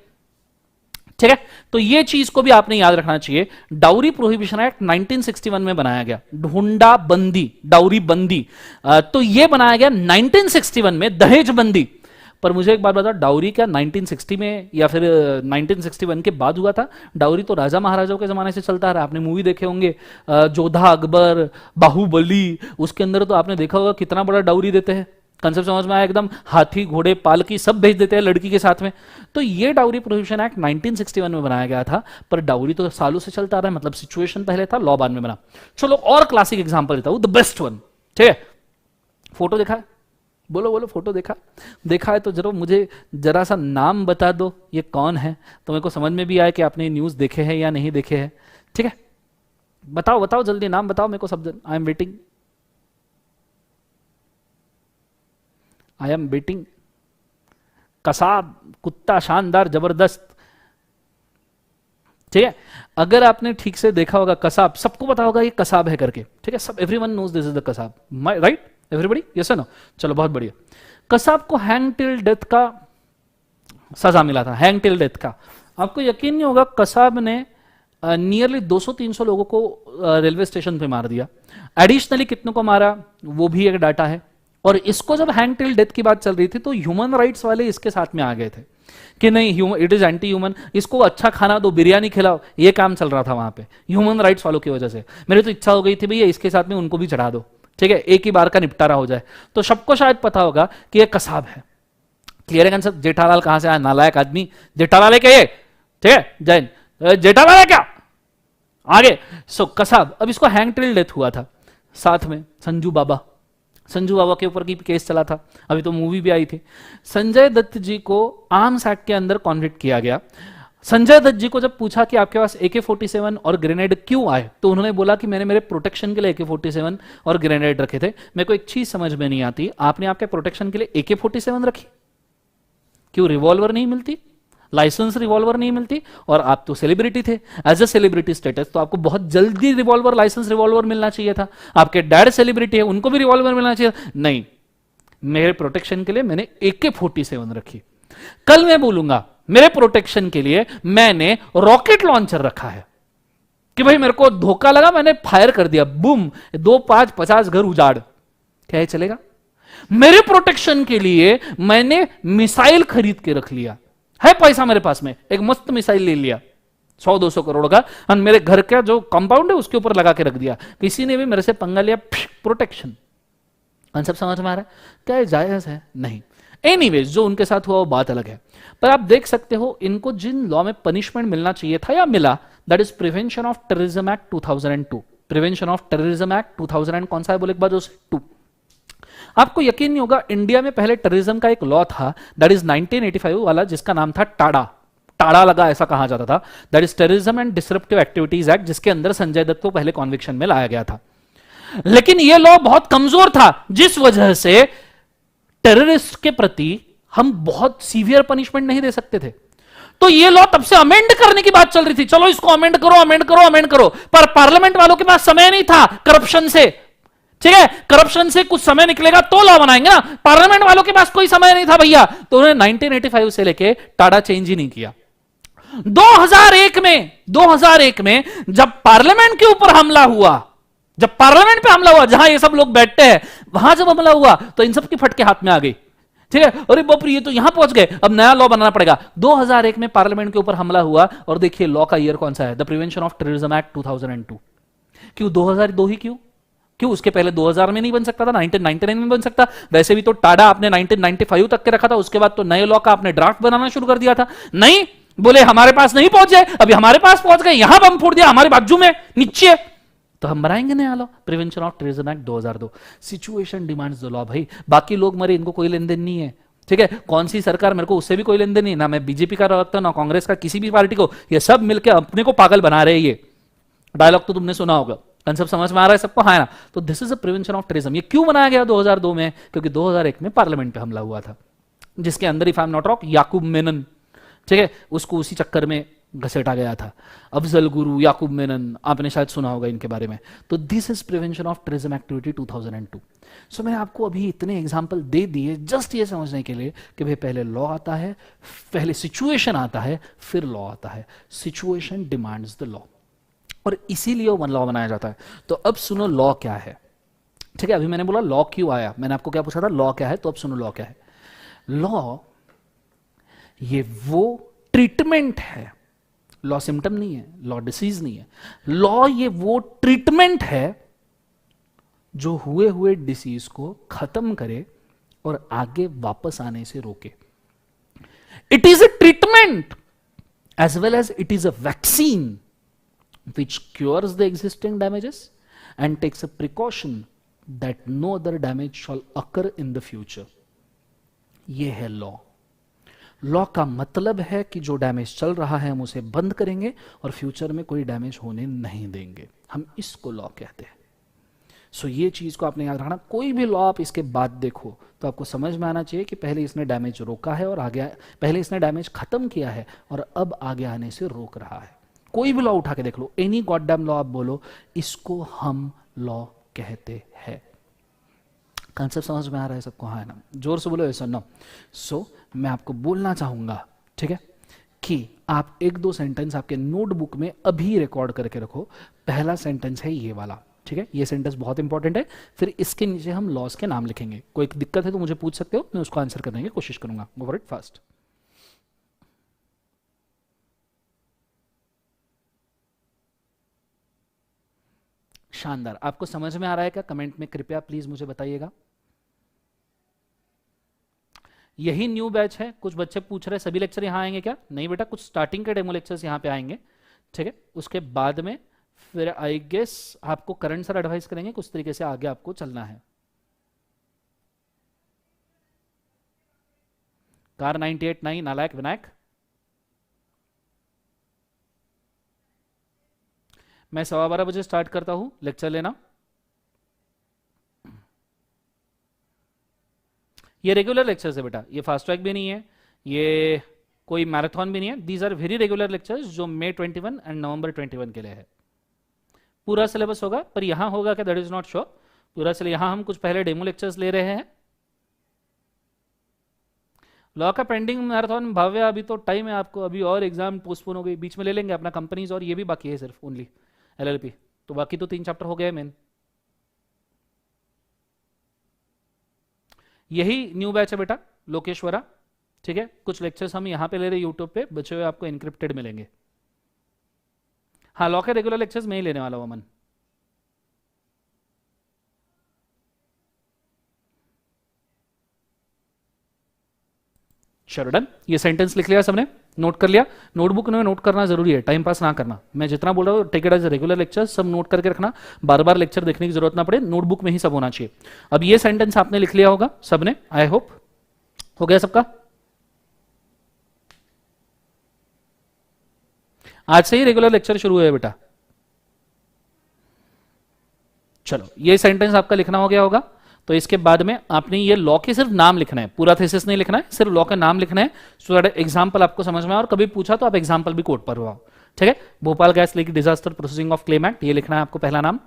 ठीक है। तो ये चीज को भी आपने याद रखना चाहिए। डाउरी प्रोहिबिशन एक्ट 1961 में बनाया गया, हुंडा बंदी, डाउरी बंदी। तो ये बनाया गया 1961 में, दहेज बंदी। पर मुझे एक बात बता, डाउरी क्या 1960 में या फिर 1961 के बाद हुआ था? डाउरी तो राजा महाराजाओं के जमाने से चलता रहा। आपने मूवी देखे होंगे जोधा अकबर, बाहुबली, उसके अंदर तो आपने देखा होगा कितना बड़ा डाउरी देते हैं। कंसेप्ट समझ में आया एकदम, हाथी घोड़े पालकी सब भेज देते हैं लड़की के साथ में। तो ये डाउरी प्रोहिबिशन एक्ट 1961 में बनाया गया था, पर डाउरी तो सालों से चलता रहा है, मतलब सिचुएशन पहले था, लॉ बाद में बना। चलो और क्लासिक एग्जांपल देता हूं, द बेस्ट वन, ठीक है। फोटो देखा है? बोलो बोलो, फोटो देखा? देखा है तो जरूर मुझे जरा सा नाम बता दो, ये कौन है, तो मेरे को समझ में भी आए कि आपने न्यूज देखे हैं या नहीं देखे हैं, ठीक है। बताओ बताओ जल्दी, नाम बताओ मेरे को सब, I am waiting, I am waiting. Kasab, कुत्ता, शानदार, जबरदस्त, ठीक है। अगर आपने ठीक से देखा होगा कसाब, सबको पता होगा ये कसाब है करके, ठीक है। सब everyone knows this is the Kasab, right everybody, yes no. चलो बहुत बढ़िया। कसाब को हैंग टिल डेथ का सजा मिला था, हैंग टिल डेथ का। आपको यकीन नहीं होगा, कसाब ने नियरली 200-300 लोगों को रेलवे स्टेशन पे मार दिया। एडिशनली कितनों को मारा वो भी एक डाटा है। और इसको जब हैंग टिल डेथ की बात चल रही थी तो ह्यूमन राइट्स वाले इसके साथ में आ गए थे। कि नहीं इट इज एंटी ह्यूमन, इसको अच्छा खाना दो, बिरयानी खिलाओ, ये काम चल रहा था वहां पे ह्यूमन राइट्स वालों की वजह से। मेरी तो इच्छा हो गई थी भैया इसके साथ में उनको भी चढ़ा दो, ठीक है, एक ही बार का निपटारा हो जाए। तो सबको शायद पता होगा कि ये कसाब है। क्लियर है कंसेप्ट? जेठालाल कहां से आया? नालायक आदमी, जेठालाल है क्या ये? ठीक है, जैन जेठालाल है क्या? आगे सो कसाब। अब इसको हैंग टिल डेथ हुआ था, साथ में संजू बाबा, संजू बाबा के ऊपर की केस चला था, अभी तो मूवी भी आई थी। संजय दत्त जी को आर्म्स एक्ट के अंदर कॉन्विक्ट किया गया। संजय दत्त जी को जब पूछा कि आपके पास AK-47 और ग्रेनेड क्यों आए, तो उन्होंने बोला कि मैंने मेरे प्रोटेक्शन के लिए AK-47 और ग्रेनेड रखे थे। मेरे को एक चीज समझ में नहीं आती, आपने आपके प्रोटेक्शन के लिए AK-47 रखी, क्यों रिवॉल्वर नहीं मिलती, लाइसेंस रिवॉल्वर नहीं मिलती? और आप तो सेलिब्रिटी थे, एज अ सेलिब्रिटी स्टेटस तो आपको बहुत जल्दी रिवॉल्वर, लाइसेंस रिवॉल्वर मिलना चाहिए था। आपके डैड सेलिब्रिटी है, उनको भी रिवॉल्वर मिलना चाहिए। नहीं, मेरे प्रोटेक्शन के लिए मैंने AK-47 रखी। कल मैं बोलूंगा मेरे प्रोटेक्शन के लिए मैंने रॉकेट लॉन्चर रखा है, कि भाई मेरे को धोखा लगा, मैंने फायर कर दिया, बूम, 2, 5, 50 घर उजाड़, क्या ये चलेगा? मेरे प्रोटेक्शन के लिए मैंने मिसाइल खरीद के रख लिया है, पैसा मेरे पास में, एक मस्त मिसाइल ले लिया 100-200 करोड़ का, और मेरे घर का जो कंपाउंड है उसके ऊपर लगा के रख दिया। किसी ने भी मेरे से पंगा लिया, प्रोटेक्शन। कंसेप्ट समझ में आ रहा है? क्या ये जायज है? नहीं। एनीवेज, जो उनके साथ हुआ वो बात अलग है। पर आप देख सकते हो इनको जिन लॉ में पनिशमेंट मिलना चाहिए था या मिला, that is prevention of terrorism act 2002। Prevention of terrorism act 2000 कौन सा है बोले एक बार, 2। आपको यकीन नहीं होगा, इंडिया में पहले टेररिज्म का एक लॉ था, दैट इज 1985 वाला, जिसका नाम था टाडा। टाड़ा लगा ऐसा कहा जाता था, that is terrorism and disruptive activities act, जिसके अंदर संजय दत्त को पहले कॉन्विक्शन में लाया गया था। लेकिन यह लॉ बहुत कमजोर था, जिस वजह से टेररिस्ट के प्रति हम बहुत सीवियर पनिशमेंट नहीं दे सकते थे। तो ये लॉ तब से अमेंड करने की बात चल रही थी, चलो इसको अमेंड करो, अमेंड करो, अमेंड करो, पर पार्लियामेंट वालों के पास समय नहीं था करप्शन से। ठीक है, करप्शन से कुछ समय निकलेगा तो लॉ बनाएंगे ना, पार्लियामेंट वालों के पास कोई समय नहीं था भैया, तो उन्होंने 1985 से लेके टाडा चेंज ही नहीं किया। 2001 में जब पार्लियामेंट के ऊपर हमला हुआ, जब पार्लियामेंट पे हमला हुआ, जहां ये सब लोग बैठते हैं, वहां जब हमला हुआ तो इन सब की फटके हाथ में आ गई। ठीक है, अरे बाप रे, ये तो यहां पहुंच गए, अब नया लॉ बनाना पड़ेगा। 2001 में पार्लियामेंट के ऊपर हमला हुआ, और देखिए लॉ का ईयर कौन सा है, the prevention of terrorism act 2002। क्यों 2002 ही क्यों? क्यों उसके पहले 2000 में नहीं बन सकता था, 1999 में बन सकता? वैसे भी तो टाडा आपने 1995 तक के रखा था, उसके बाद तो नए लॉ का आपने ड्राफ्ट बनाना शुरू कर दिया था। नहीं, बोले हमारे पास नहीं पहुंचे, अभी हमारे पास पहुंच गए, यहां बम फोड़ दिया हमारे बाजू में नीचे, तो हम बनाएंगे नया law, prevention of terrorism act 2002। Situation demands the law भाई, बाकी लोग मरे, इनको कोई लेन देन नहीं है। ठीक है, कौन सी सरकार, मेरे को उससे भी कोई लेन देन नहीं, ना मैं बीजेपी का रखता ना कांग्रेस का, किसी भी पार्टी को, ये सब मिलकर अपने को पागल बना रहे हैं। ये डायलॉग तो तुमने सुना होगा, कंसेप्ट समझ में आ रहा है सबको? हाँ ना? तो this is a prevention of terrorism. ये क्यों बनाया गया 2002 में? क्योंकि 2001 में पार्लियामेंट पे हमला हुआ था, जिसके अंदर if I am not wrong Yakub Memon, ठीक है, उसको उसी चक्कर में घसीटा गया था। अफजल गुरु, याकूब मेनन, आपने शायद सुना होगा इनके बारे में। तो this is prevention of terrorism activity 2002। सो मैंने आपको अभी इतने एग्जाम्पल दे दिए जस्ट ये समझने के लिए कि भाई पहले लॉ आता है, पहले सिचुएशन आता है, फिर लॉ आता है। सिचुएशन डिमांड्स द लॉ, और इसीलिए वन लॉ बनाया जाता है। तो अब सुनो लॉ क्या है। ठीक है, अभी मैंने बोला लॉ क्यों आया, मैंने आपको क्या पूछा था, लॉ क्या है, तो अब सुनो लॉ क्या है। लॉ ये वो ट्रीटमेंट है, लॉ सिम्टम नहीं है, लॉ डिसीज नहीं है। लॉ ये वो ट्रीटमेंट है जो हुए हुए डिसीज को खत्म करे और आगे वापस आने से रोके। It is a treatment as well as it is a vaccine which cures the existing damages and takes a precaution that no other damage shall occur in the future. ये है लॉ। लॉ का मतलब है कि जो damage चल रहा है हम उसे बंद करेंगे और फ्यूचर में कोई डैमेज होने नहीं देंगे, हम इसको लॉ कहते हैं। सो ये चीज को आपने याद रखना, कोई भी लॉ आप इसके बाद देखो तो आपको समझ में आना चाहिए कि पहले इसने डैमेज रोका है और आगे, पहले इसने डैमेज खत्म किया है और अब आगे आने से रोक रहा है। कोई भी लॉ उठा के देख लो, एनी गॉडडैम लॉ आप बोलो, इसको हम लॉ कहते हैं। कंसेप्ट समझ में आ रहा है सबको? हाँ ना? जोर से बोलो ऐसा ना। सो मैं आपको बोलना चाहूंगा, ठीक है, कि आप 1-2 सेंटेंस आपके नोटबुक में अभी रिकॉर्ड करके रखो। पहला सेंटेंस है ये वाला, ठीक है, ये सेंटेंस बहुत इंपॉर्टेंट है। फिर इसके नीचे हम लॉस के नाम लिखेंगे। कोई दिक्कत है तो मुझे पूछ सकते हो, मैं उसको आंसर करने की कोशिश करूंगा। Go for it fast. शानदार। आपको समझ में आ रहा है क्या? कमेंट में कृपया प्लीज मुझे बताइएगा। यही न्यू बैच है। कुछ बच्चे पूछ रहे हैं सभी लेक्चर यहाँ आएंगे क्या? नहीं बेटा, कुछ स्टार्टिंग के डेमो लेक्चर्स यहाँ पे आएंगे, ठीक है। उसके बाद में फिर आई गेस आपको करंट सर एडवाइस करेंगे कुछ तरीके से आगे आपको चलना है। कार 98 नालायक विनायक, मैं 12:15 स्टार्ट करता हूं लेक्चर लेना। ये रेगुलर लेक्चर्स है बेटा, ये फास्ट ट्रैक भी नहीं है, ये कोई मैराथन भी नहीं है। These are very regular lectures जो May 21 एंड November 21 के लिए है। पूरा सिलेबस होगा, पर यहां होगा क्या दैट इज नॉट श्योर। पूरा सिलेबस यहां हम कुछ पहले डेमो लेक्चर्स ले रहे हैं। लॉ का पेंडिंग मैराथन भाव्य, अभी तो टाइम है आपको, अभी और एग्जाम पोस्टपोन हो गई, बीच में ले लेंगे अपना कंपनीज, और ये भी बाकी है सिर्फ ओनली LLP, तो बाकी तो 3 चैप्टर हो गए मेन। यही न्यू बैच है बेटा लोकेश्वरा, ठीक है। कुछ लेक्चर्स हम यहां पे ले रहे हैं यूट्यूब पे, बचे हुए आपको इनक्रिप्टेड मिलेंगे। हाँ, लॉ के रेगुलर लेक्चर्स में ही लेने वाला हूं अमन। चलो डन। ये सेंटेंस लिख लिया सबने, नोट कर लिया? नोटबुक में नोट करना जरूरी है, टाइम पास ना करना। मैं जितना बोल रहा हूँ take it as regular lecture, सब नोट करके रखना, बार बार लेक्चर देखने की जरूरत ना पड़े, नोटबुक में ही सब होना चाहिए। अब ये सेंटेंस आपने लिख लिया होगा सबने, आई होप हो गया सबका। आज से ही रेगुलर लेक्चर शुरू है बेटा। चलो, ये सेंटेंस आपका लिखना हो गया होगा, तो इसके बाद में आपने ये लॉ के सिर्फ नाम लिखना है, पूरा थीसिस नहीं लिखना है, सिर्फ लॉ का नाम लिखना है, सो दैट एग्जांपल आपको समझ में आए, और कभी पूछा तो आप एग्जांपल भी कोट पर हो, ठीक है। Bhopal gas leak disaster processing of claim act, ये लिखना है आपको पहला नाम।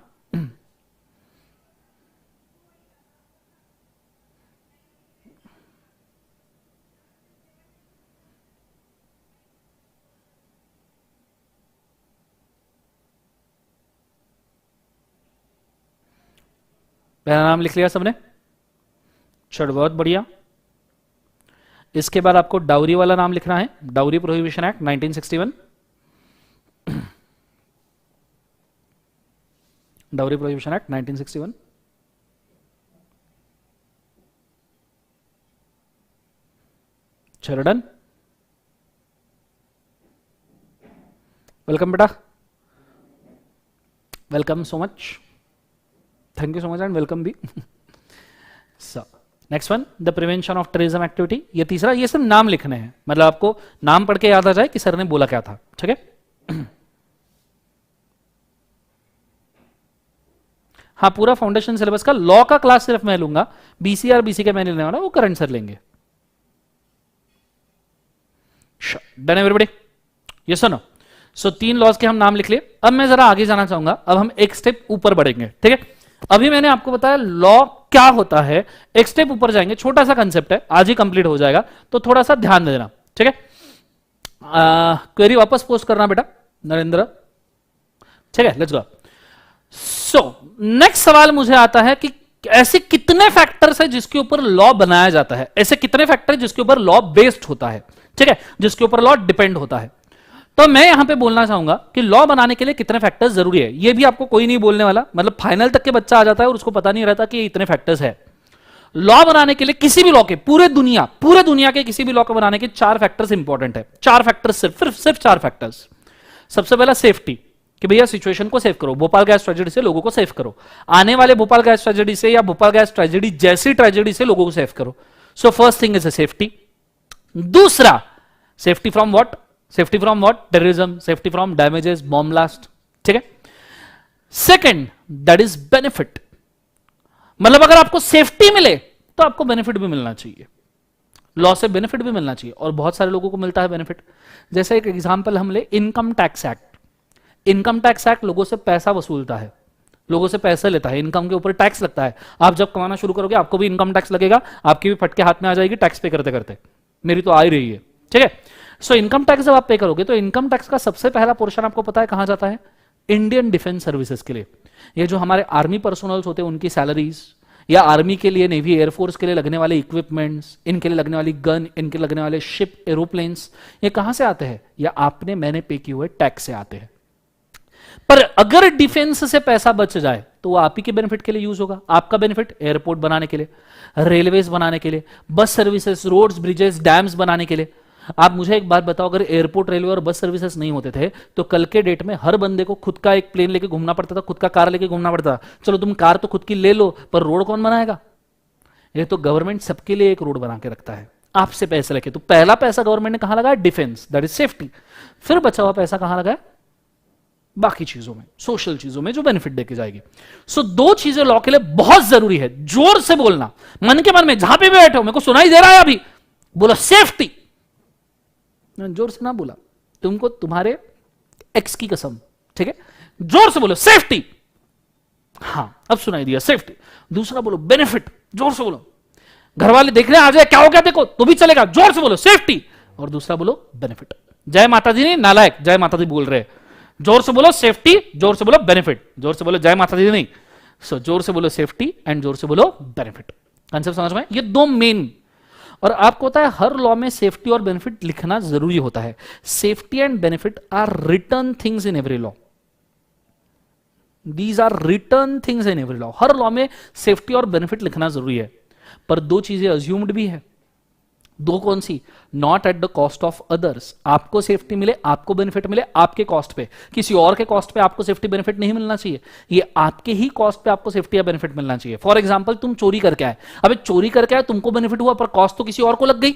पहला नाम लिख लिया सबने? चलो बहुत बढ़िया। इसके बाद आपको डाउरी वाला नाम लिखना है, dowry prohibition act 1961, dowry prohibition act 1961। चलो डन। वेलकम बेटा, welcome so much, thank you so much and welcome भी। So next one, the prevention of terrorism activity, ये तीसरा। ये सिर्फ नाम लिखने हैं, मतलब आपको नाम पढ़ के याद आ जाए कि सर ने बोला क्या था, ठीक है। हाँ, पूरा फाउंडेशन सिलेबस का लॉ का क्लास सिर्फ मैं लूंगा, BC और BC के मैं नहीं लेने वाला, वो करंट सर लेंगे। डन एवरीबॉडी, ये सुनो। सो 3 लॉज के हम नाम लिख लिए। अब मैं जरा आगे जाना चाहूंगा, अब हम एक स्टेप ऊपर बढ़ेंगे, ठीक है। अभी मैंने आपको बताया लॉ क्या होता है, एक स्टेप ऊपर जाएंगे, छोटा सा कंसेप्ट है, आज ही कंप्लीट हो जाएगा, तो थोड़ा सा ध्यान देना, ठीक है। क्वेरी वापस पोस्ट करना बेटा नरेंद्र, ठीक है। Let's go. सो नेक्स्ट सवाल मुझे आता है कि ऐसे कितने फैक्टर्स है जिसके ऊपर लॉ बनाया जाता है, ऐसे कितने फैक्टर जिसके ऊपर लॉ बेस्ड होता है, ठीक है, जिसके ऊपर लॉ डिपेंड होता है। तो मैं यहां पे बोलना चाहूंगा कि लॉ बनाने के लिए कितने फैक्टर्स जरूरी है। ये भी आपको कोई नहीं बोलने वाला, मतलब फाइनल तक के बच्चा आ जाता है और उसको पता नहीं रहता कि ये इतने फैक्टर्स है। लॉ बनाने के लिए किसी भी लॉ के, पूरे दुनिया के किसी भी लॉ को बनाने के 4 फैक्टर्स इंपॉर्टेंट है। 4 फैक्टर्स, सिर्फ 4 फैक्टर्स। सबसे पहला सेफ्टी, कि भैया सिचुएशन को सेव करो, भोपाल गैस ट्रेजेडी से लोगों को सेव करो, आने वाले भोपाल गैस ट्रेजेडी से या भोपाल गैस ट्रेजेडी जैसी ट्रेजेडी से लोगों को सेव करो। So first thing is safety. दूसरा, safety from what? Safety from what? Terrorism, safety from damages, bomb blast, ठीक है। सेकंड, दैट इज बेनिफिट, मतलब अगर आपको सेफ्टी मिले तो आपको बेनिफिट भी मिलना चाहिए, लॉ से बेनिफिट भी मिलना चाहिए, और बहुत सारे लोगों को मिलता है बेनिफिट। जैसे एक एग्जांपल हम ले, income tax act. Income tax act लोगों से पैसा वसूलता है, लोगों से पैसे लेता है, इनकम के ऊपर टैक्स लगता है। आप जब कमाना शुरू करोगे आपको भी इनकम टैक्स लगेगा, आपकी भी फटके हाथ में आ जाएगी टैक्स पे करते करते, मेरी तो आ ही रही है, ठीक है। सो इनकम टैक्स जब आप पे करोगे तो इनकम टैक्स का सबसे पहला पोर्शन आपको पता है कहां जाता है? इंडियन डिफेंस सर्विसेज के लिए। ये जो हमारे आर्मी पर्सनल्स होते हैं उनकी सैलरीज, या आर्मी के लिए, नेवी एयरफोर्स के लिए लगने वाले इक्विपमेंट्स, इनके लिए लगने वाली गन, इनके लगने वाले शिप, एरोप्लेन्स, ये कहां से आते हैं? या आपने मैंने पे किए हुए टैक्स से आते हैं। पर अगर डिफेंस से पैसा बच जाए तो वो आप ही के बेनिफिट के लिए यूज होगा। आपका बेनिफिट एयरपोर्ट बनाने के लिए, रेलवेज बनाने के लिए, bus services, roads, bridges, dams बनाने के लिए। आप मुझे एक बात बताओ, अगर एयरपोर्ट, रेलवे और बस सर्विसेज नहीं होते थे तो कल के डेट में हर बंदे को खुद का एक प्लेन लेके घूमना पड़ता था, खुद का कार लेके घूमना पड़ता था। चलो तुम कार तो खुद की ले लो, पर रोड कौन बनाएगा? ये तो गवर्नमेंट सबके लिए एक रोड बना के रखता है, आपसे पैसे लेके। तो पहला पैसा गवर्नमेंट ने कहां लगाया? Defence, that is safety. फिर बचा हुआ पैसा कहां लगाया? बाकी चीजों में, सोशल चीजों में जो बेनिफिट देके जाएगी। सो दो चीजें लॉ के लिए बहुत जरूरी है। जोर से बोलना, मन के मन में, जहां पे भी बैठे हो, मेरे को सुनाई दे रहा है अभी, बोलो सेफ्टी। जोर से ना बोला, तुमको तुम्हारे एक्स की कसम, ठीक है? जोर से बोलो सेफ्टी। हां, अब सुनाई दिया सेफ्टी। दूसरा बोलो बेनिफिट, जोर से बोलो। घर वाले देख रहे हैं, आ जाए, क्या हो गया देखो, तो भी चलेगा, जोर से बोलो सेफ्टी। और दूसरा बोलो बेनिफिट। जय माता दी नहीं, नालायक, जय माता दी बोल रहे हैं। जोर से बोलो सेफ्टी, जोर से बोलो बेनिफिट। जोर से बोलो जय माता दी नहीं, सो जोर से बोलो सेफ्टी एंड जोर से बोलो बेनिफिट। कंसेप्ट समझ में? ये दो मेन। और आपको पता है हर लॉ में सेफ्टी और बेनिफिट लिखना जरूरी होता है। Safety and benefit are return things in every law. These are return things in every law. हर लॉ में सेफ्टी और बेनिफिट लिखना जरूरी है। पर दो चीजें अज्यूम्ड भी है। दो कौन सी? Not at the cost of others. आपको सेफ्टी मिले, आपको बेनिफिट मिले आपके कॉस्ट पे, किसी और के कॉस्ट पे आपको सेफ्टी बेनिफिट नहीं मिलना चाहिए। ये आपके ही कॉस्ट पे आपको सेफ्टी या बेनिफिट मिलना चाहिए। फॉर एग्जांपल, तुम चोरी करके आए, अबे चोरी करके आए, तुमको बेनिफिट हुआ, पर कॉस्ट तो किसी और को लग गई,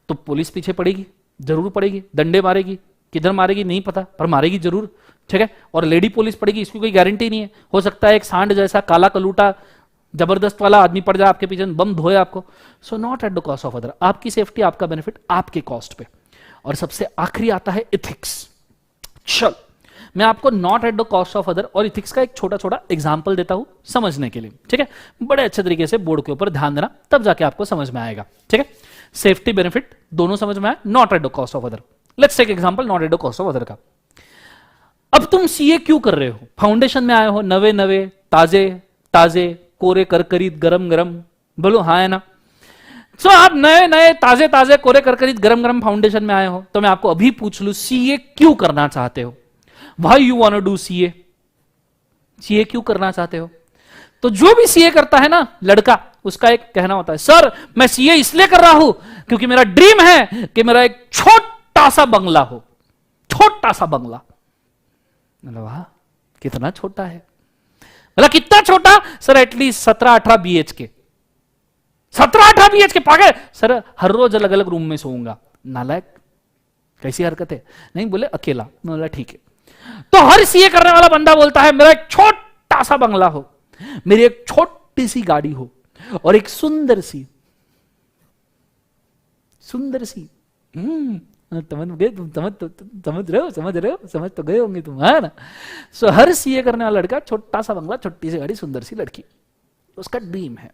तो पुलिस पीछे पड़ेगी, जरूर पड़ेगी, डंडे मारेगी, किधर मारेगी नहीं पता, पर मारेगी जरूर, ठीक है? और लेडी पुलिस पड़ेगी, इसकी कोई गारंटी नहीं है। हो सकता है एक सांड जैसा काला कलूटा जबरदस्त वाला आदमी पड़ जाए आपके पीछे, बम धोए आपको। So not at the cost of other. आपकी सेफ्टी, आपका बेनिफिट आपके कॉस्ट पे। और सबसे आखिरी आता है इथिक्स। चल, मैं आपको not at the cost of other और इथिक्स का एक छोटा छोटा एग्जांपल देता हूं समझने के लिए, ठीक है? बड़े अच्छे तरीके से बोर्ड के ऊपर ध्यान देना, तब जाके आपको समझ में आएगा, ठीक है? सेफ्टी बेनिफिट दोनों समझ में आए, not at the cost of other. Let's take example not at the cost of other का। अब तुम सीए क्यों कर रहे हो? फाउंडेशन में आए हो, नवे नवे, ताजे ताजे, कोरे करकरीत, गरम गरम, बोलो हाँ है ना? सो आप नए नए, ताजे ताजे, कोरे करकरीत, गरम गरम फाउंडेशन में आए हो, तो मैं आपको अभी पूछ लूं, सीए क्यों करना चाहते हो? Why you want to do CA? CA क्यों करना चाहते हो? तो जो भी सीए करता है ना लड़का, उसका एक कहना होता है, सर मैं सीए इसलिए कर रहा हूं क्योंकि मेरा ड्रीम है कि मेरा एक छोटा सा बंगला हो। छोटा सा बंगला। वाह, कितना छोटा है? मतलब कितना छोटा? Sir at least 17-18 BHK। 17-18 BHK? पागल सर, हर रोज अलग अलग रूम में सोऊंगा। नालायक, कैसी हरकत है? नहीं, बोले अकेला। बोला ठीक है। तो हर सीए करने वाला बंदा बोलता है मेरा एक छोटा सा बंगला हो, मेरी एक छोटी सी गाड़ी हो, और एक सुंदर सी समझ तो गए होंगे तुम, है ना? सो हर सीए करने वाला लड़का, छोटा सा बंगला, छोटी सी गाड़ी, सुंदर सी लड़की, उसका ड्रीम है।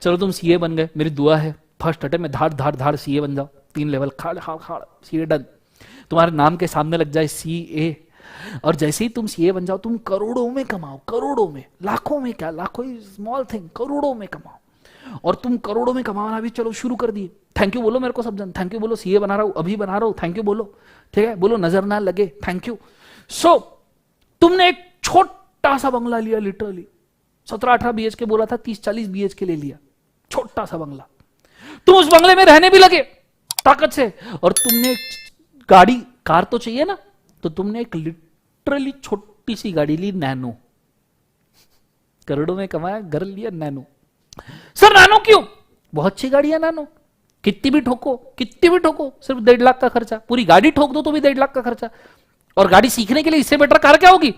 चलो तुम सीए बन गए, मेरी दुआ है फर्स्ट अटेम्प्ट में धाड़ धाड़ धाड़ सीए बन जाओ। 3 लेवल खाड़ खाड़ खाड़, सीए डन। तुम्हारे नाम के सामने लग जाए सीए, और जैसे ही तुम सीए बन जाओ, तुम करोड़ों में कमाओ, करोड़ों में, लाखों में क्या, लाखों स्मॉल थिंग, करोड़ों में कमाओ। और तुम करोड़ों में कमाना भी चलो शुरू कर दिए। थैंक यू बोलो मेरे को सब जन, थैंक यू बोलो, सीए बना रहा हूं, अभी बना रहा हूं, थैंक यू बोलो, ठीक है? बोलो नजर ना लगे, थैंक यू। सो तुमने एक छोटा सा बंगला लिया, लिटरली 17-18 BHK बोला था, 30-40 BHK ले लिया, छोटा सा बंगला। तुम उस बंगले में रहने भी लगे ताकत से, और तुमने गाड़ी, कार तो चाहिए ना, तो तुमने एक लिटरली छोटी सी गाड़ी ली, नैनो। करोड़ों में कमाया, घर लिया नैनो। सर नैनो क्यों? बहुत अच्छी गाड़ी है नैनो, कितनी भी ठोको, कितनी भी ठोको, सिर्फ 1.5 लाख का खर्चा। पूरी गाड़ी ठोक दो तो भी 1.5 लाख का खर्चा। और गाड़ी सीखने के लिए इससे बेटर कार क्या होगी?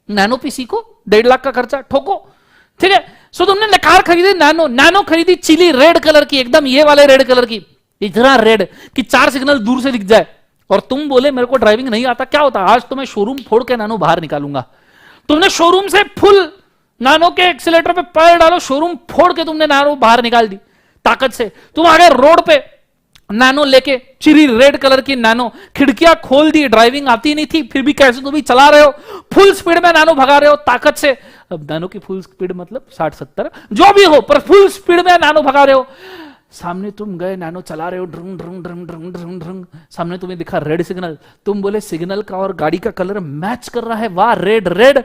नैनो पे सीखो, 1.5 लाख का खर्चा, ठोको, ठीक है? सो तुमने कार खरीदी नैनो। नैनो खरीदी चिली रेड कलर की, एकदम ये वाले रेड कलर की, इतना रेड कि 4 सिग्नल दूर से दिख जाए। और तुम बोले मेरे को ड्राइविंग नहीं आता, क्या होता? आज तो मैं शोरूम फोड़ के नैनो बाहर निकालूंगा। तुमने शोरूम से फुल नैनो के एक्सीलेटर पे पैर डालो, शोरूम फोड़ के तुमने नैनो बाहर निकाल दी ताकत से। तुम आ गए रोड पे नैनो लेके, चिरी रेड कलर की नैनो, खिड़कियां खोल दी, ड्राइविंग आती नहीं थी, फिर भी कैसे तुम भी चला रहे हो, फुल स्पीड में नैनो भगा रहे हो ताकत से। अब नैनो की फुल स्पीड मतलब 60-70 जो भी हो, पर फुल स्पीड में नैनो भगा रहे हो। सामने तुम गए, नैनो चला रहे हो, drug drug drug drug drug drug, सामने तुम्हें दिखा रेड सिग्नल, तुम बोले सिग्नल का और गाड़ी का कलर मैच कर रहा है, वाह रेड रेड,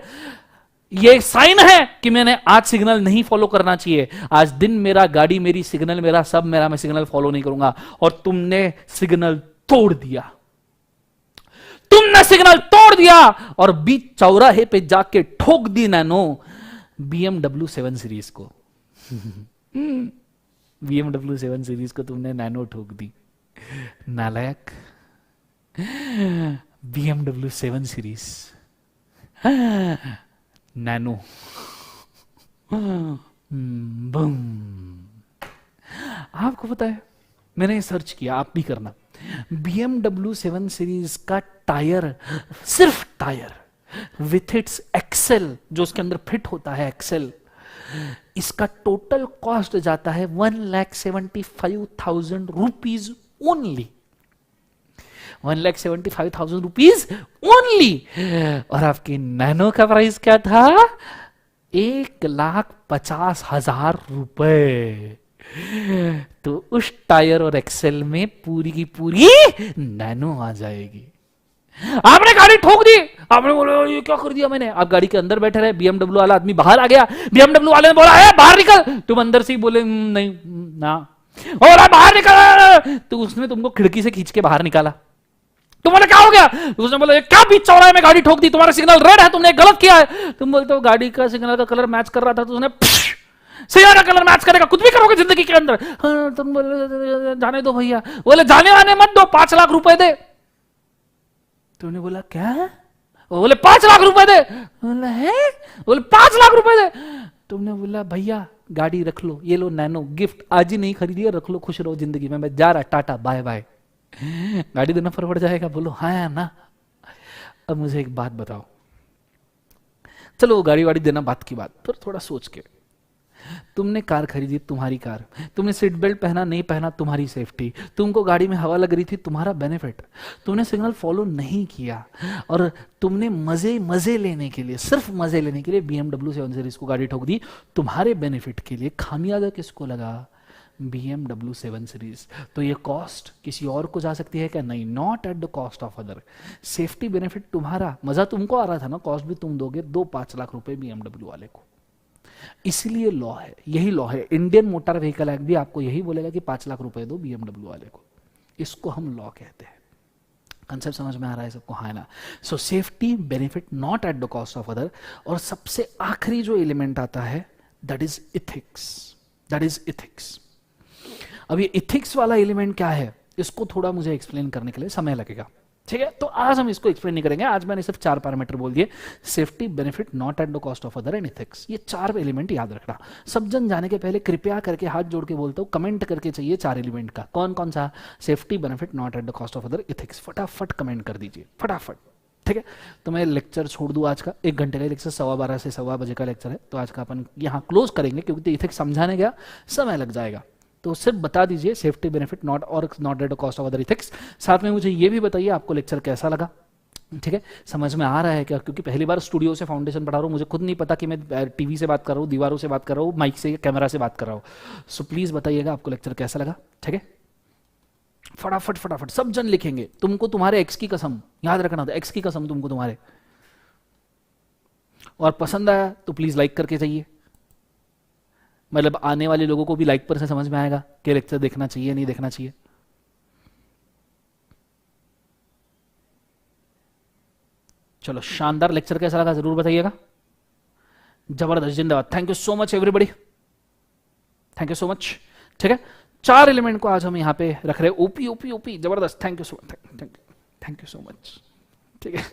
ये साइन है कि मैंने आज सिग्नल नहीं फॉलो करना चाहिए, आज दिन मेरा, गाड़ी मेरी, सिग्नल मेरा, सब मेरा, मैं सिग्नल फॉलो नहीं करूंगा। और तुमने सिग्नल तोड़ दिया, तुमने सिग्नल तोड़ दिया और बीच चौराहे पे जाके ठोक दी नैनो BMW 7 सीरीज को। BMW 7 सीरीज को तुमने नैनो ठोक दी, नालायक। BMW 7 सीरीज नैनो, बम। आपको पता है, मैंने सर्च किया, आप भी करना, BMW 7 सीरीज का टायर, सिर्फ टायर विथ इट्स एक्सेल, जो उसके अंदर फिट होता है एक्सेल, इसका टोटल कॉस्ट जाता है 1,75,000 रुपीज ओनली, 1,75,000 रुपीज ओनली। और आपकी नैनो का प्राइस क्या था? 1,50,000 रुपए। तो उस टायर और एक्सेल में पूरी की पूरी नैनो आ जाएगी। आपने गाड़ी ठोक दी, आपने बोला ये क्या कर दिया मैंने, आप गाड़ी के अंदर बैठे रहे, BMW वाला आदमी बाहर आ गया, BMW वाले ने बोला है बाहर निकल, तुम अंदर से ही बोले नहीं ना, बोला बाहर निकल, तो उसने तुमको खिड़की से खींच के बाहर निकाला, तुम बोले क्या हो गया, उसने बोला क्या बीच चौराहे में गाड़ी ठोक दी, तुम्हारा सिग्नल रेड है, तुमने गलत किया है। तुम बोलते हो गाड़ी का सिग्नल का कलर मैच कर रहा था, तो उसने सिग्नल का कलर मैच करेगा, कुछ भी करोगे जिंदगी के अंदर। हाँ, तुम बोले जाने दो भैया, बोले जाने वाने मत दो, 5 लाख रुपए दे। तुमने बोला क्या? वो बोले 5 लाख रुपए दे। बोला है, बोले 5 लाख रुपए दे। तुमने बोला भैया गाड़ी रख लो, ये लो नैनो गिफ्ट, आज ही नहीं खरीदी, रख लो, खुश रहो जिंदगी में, मैं जा रहा, टाटा बाय बाय। गाड़ी देना फर्क पड़ जाएगा? बोलो हाँ या ना। अब मुझे एक बात बताओ, चलो वो गाड़ी वाड़ी देना बात की बात, पर थोड़ा सोच के, तुमने कार खरीदी, तुम्हारी कार, तुमने सीट बेल्ट पहना नहीं पहना, तुम्हारी सेफ्टी, तुमको गाड़ी में हवा लग रही थी, तुम्हारा बेनिफिट, तुमने सिग्नल फॉलो नहीं किया और तुमने मजे मजे लेने के लिए, सिर्फ मजे लेने के लिए BMW 7 सीरीज को गाड़ी ठोक दी, तुम्हारे बेनिफिट के लिए। खामियाजा किसको लगा? BMW 7 series. तो ये कॉस्ट किसी और को जा सकती है क्या? नहीं, not at the cost of other. Safety benefit तुम्हारा, मजा तुमको आ रहा था ना, कॉस्ट भी तुम दोगे, 2-5 लाख रुपए BMW वाले को। इसलिए लॉ है, यही लॉ है, इंडियन मोटर व्हीकल एक्ट भी आपको यही बोलेगा कि 5 लाख रुपए दो BMW वाले को। इसको हम लॉ कहते हैं। कंसेप्ट समझ में आ रहा है सबको? हाँ ना। सो safety benefit not at the cost of other. और सबसे आखिरी जो एलिमेंट आता है that is ethics, that is ethics. अब ये इथिक्स वाला एलिमेंट क्या है, इसको थोड़ा मुझे एक्सप्लेन करने के लिए समय लगेगा, ठीक है? तो आज हम इसको एक्सप्लेन नहीं करेंगे, आज मैंने सिर्फ 4 पैरामीटर बोल दिए, safety, benefit, not at the cost of other and ethics. ये 4 एलिमेंट याद रखना। सब जन जाने के पहले कृपया करके हाथ जोड़ के बोलता हूं, कमेंट करके चाहिए 4 एलिमेंट का, कौन कौन सा? Safety, benefit, not at the cost of other, ethics. फटाफट कमेंट कर दीजिए, फटाफट, ठीक है? तो मैं लेक्चर छोड़ दूं आज का, 1 घंटे का लेक्चर, 12:15 से 1:15 बजे का लेक्चर है, तो आज का अपन यहाँ क्लोज करेंगे, क्योंकि इथिक्स समझाने गया समय लग जाएगा। तो सिर्फ बता दीजिए सेफ्टी, बेनिफिट, नॉट और not at the cost of other, ethics. साथ में मुझे ये भी बताइए आपको लेक्चर कैसा लगा, ठीक है? समझ में आ रहा है क्या? क्योंकि पहली बार स्टूडियो से फाउंडेशन पढ़ा रहा हूँ, मुझे खुद नहीं पता कि मैं टीवी से बात कर रहा हूँ, दीवारों से बात कर रहा हूँ, माइक से, कैमरा से बात कर रहा हूँ। सो प्लीज बताइएगा आपको लेक्चर कैसा लगा, ठीक है? फटाफट फटाफट सब जन लिखेंगे। तुमको तुम्हारे एक्स की कसम याद रखना था, एक्स की कसम तुमको तुम्हारे। और पसंद आया तो प्लीज लाइक करके जाइए, मतलब आने वाले लोगों को भी लाइक पर से समझ में आएगा कि लेक्चर देखना चाहिए नहीं देखना चाहिए। चलो, शानदार लेक्चर कैसा लगा जरूर बताइएगा। जबरदस्त, जिंदाबाद। Thank you so much everybody, thank you so much, ठीक है? 4 एलिमेंट को आज हम यहाँ पे रख रहे हैं, ओपी ओपी ओपी, जबरदस्त। Thank you so much, thank you so much, ठीक है?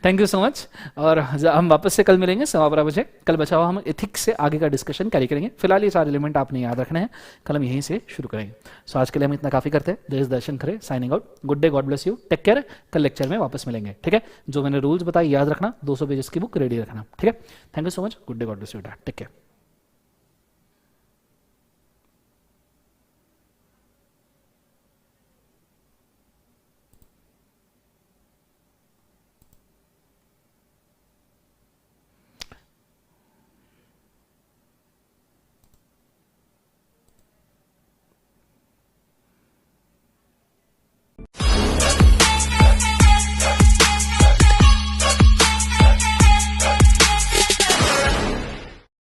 Thank you so much. और हम वापस से कल मिलेंगे 12:15 बजे। कल बचा हुआ हम एथिक्स से आगे का डिस्कशन कैरी करेंगे। फिलहाल ये 4 एलिमेंट आपने याद रखने हैं, कल हम यहीं से शुरू करेंगे। सो आज के लिए हम इतना काफी करते हैं। देश Darshan Khare signing out. Good day, God bless you, take care. कल लेक्चर में वापस मिलेंगे, ठीक है? जो मैंने रूल्स बताए याद रखना, 200 पेजेस की बुक रेडी रखना, ठीक है? Thank you so much. Good day, God bless you, take care.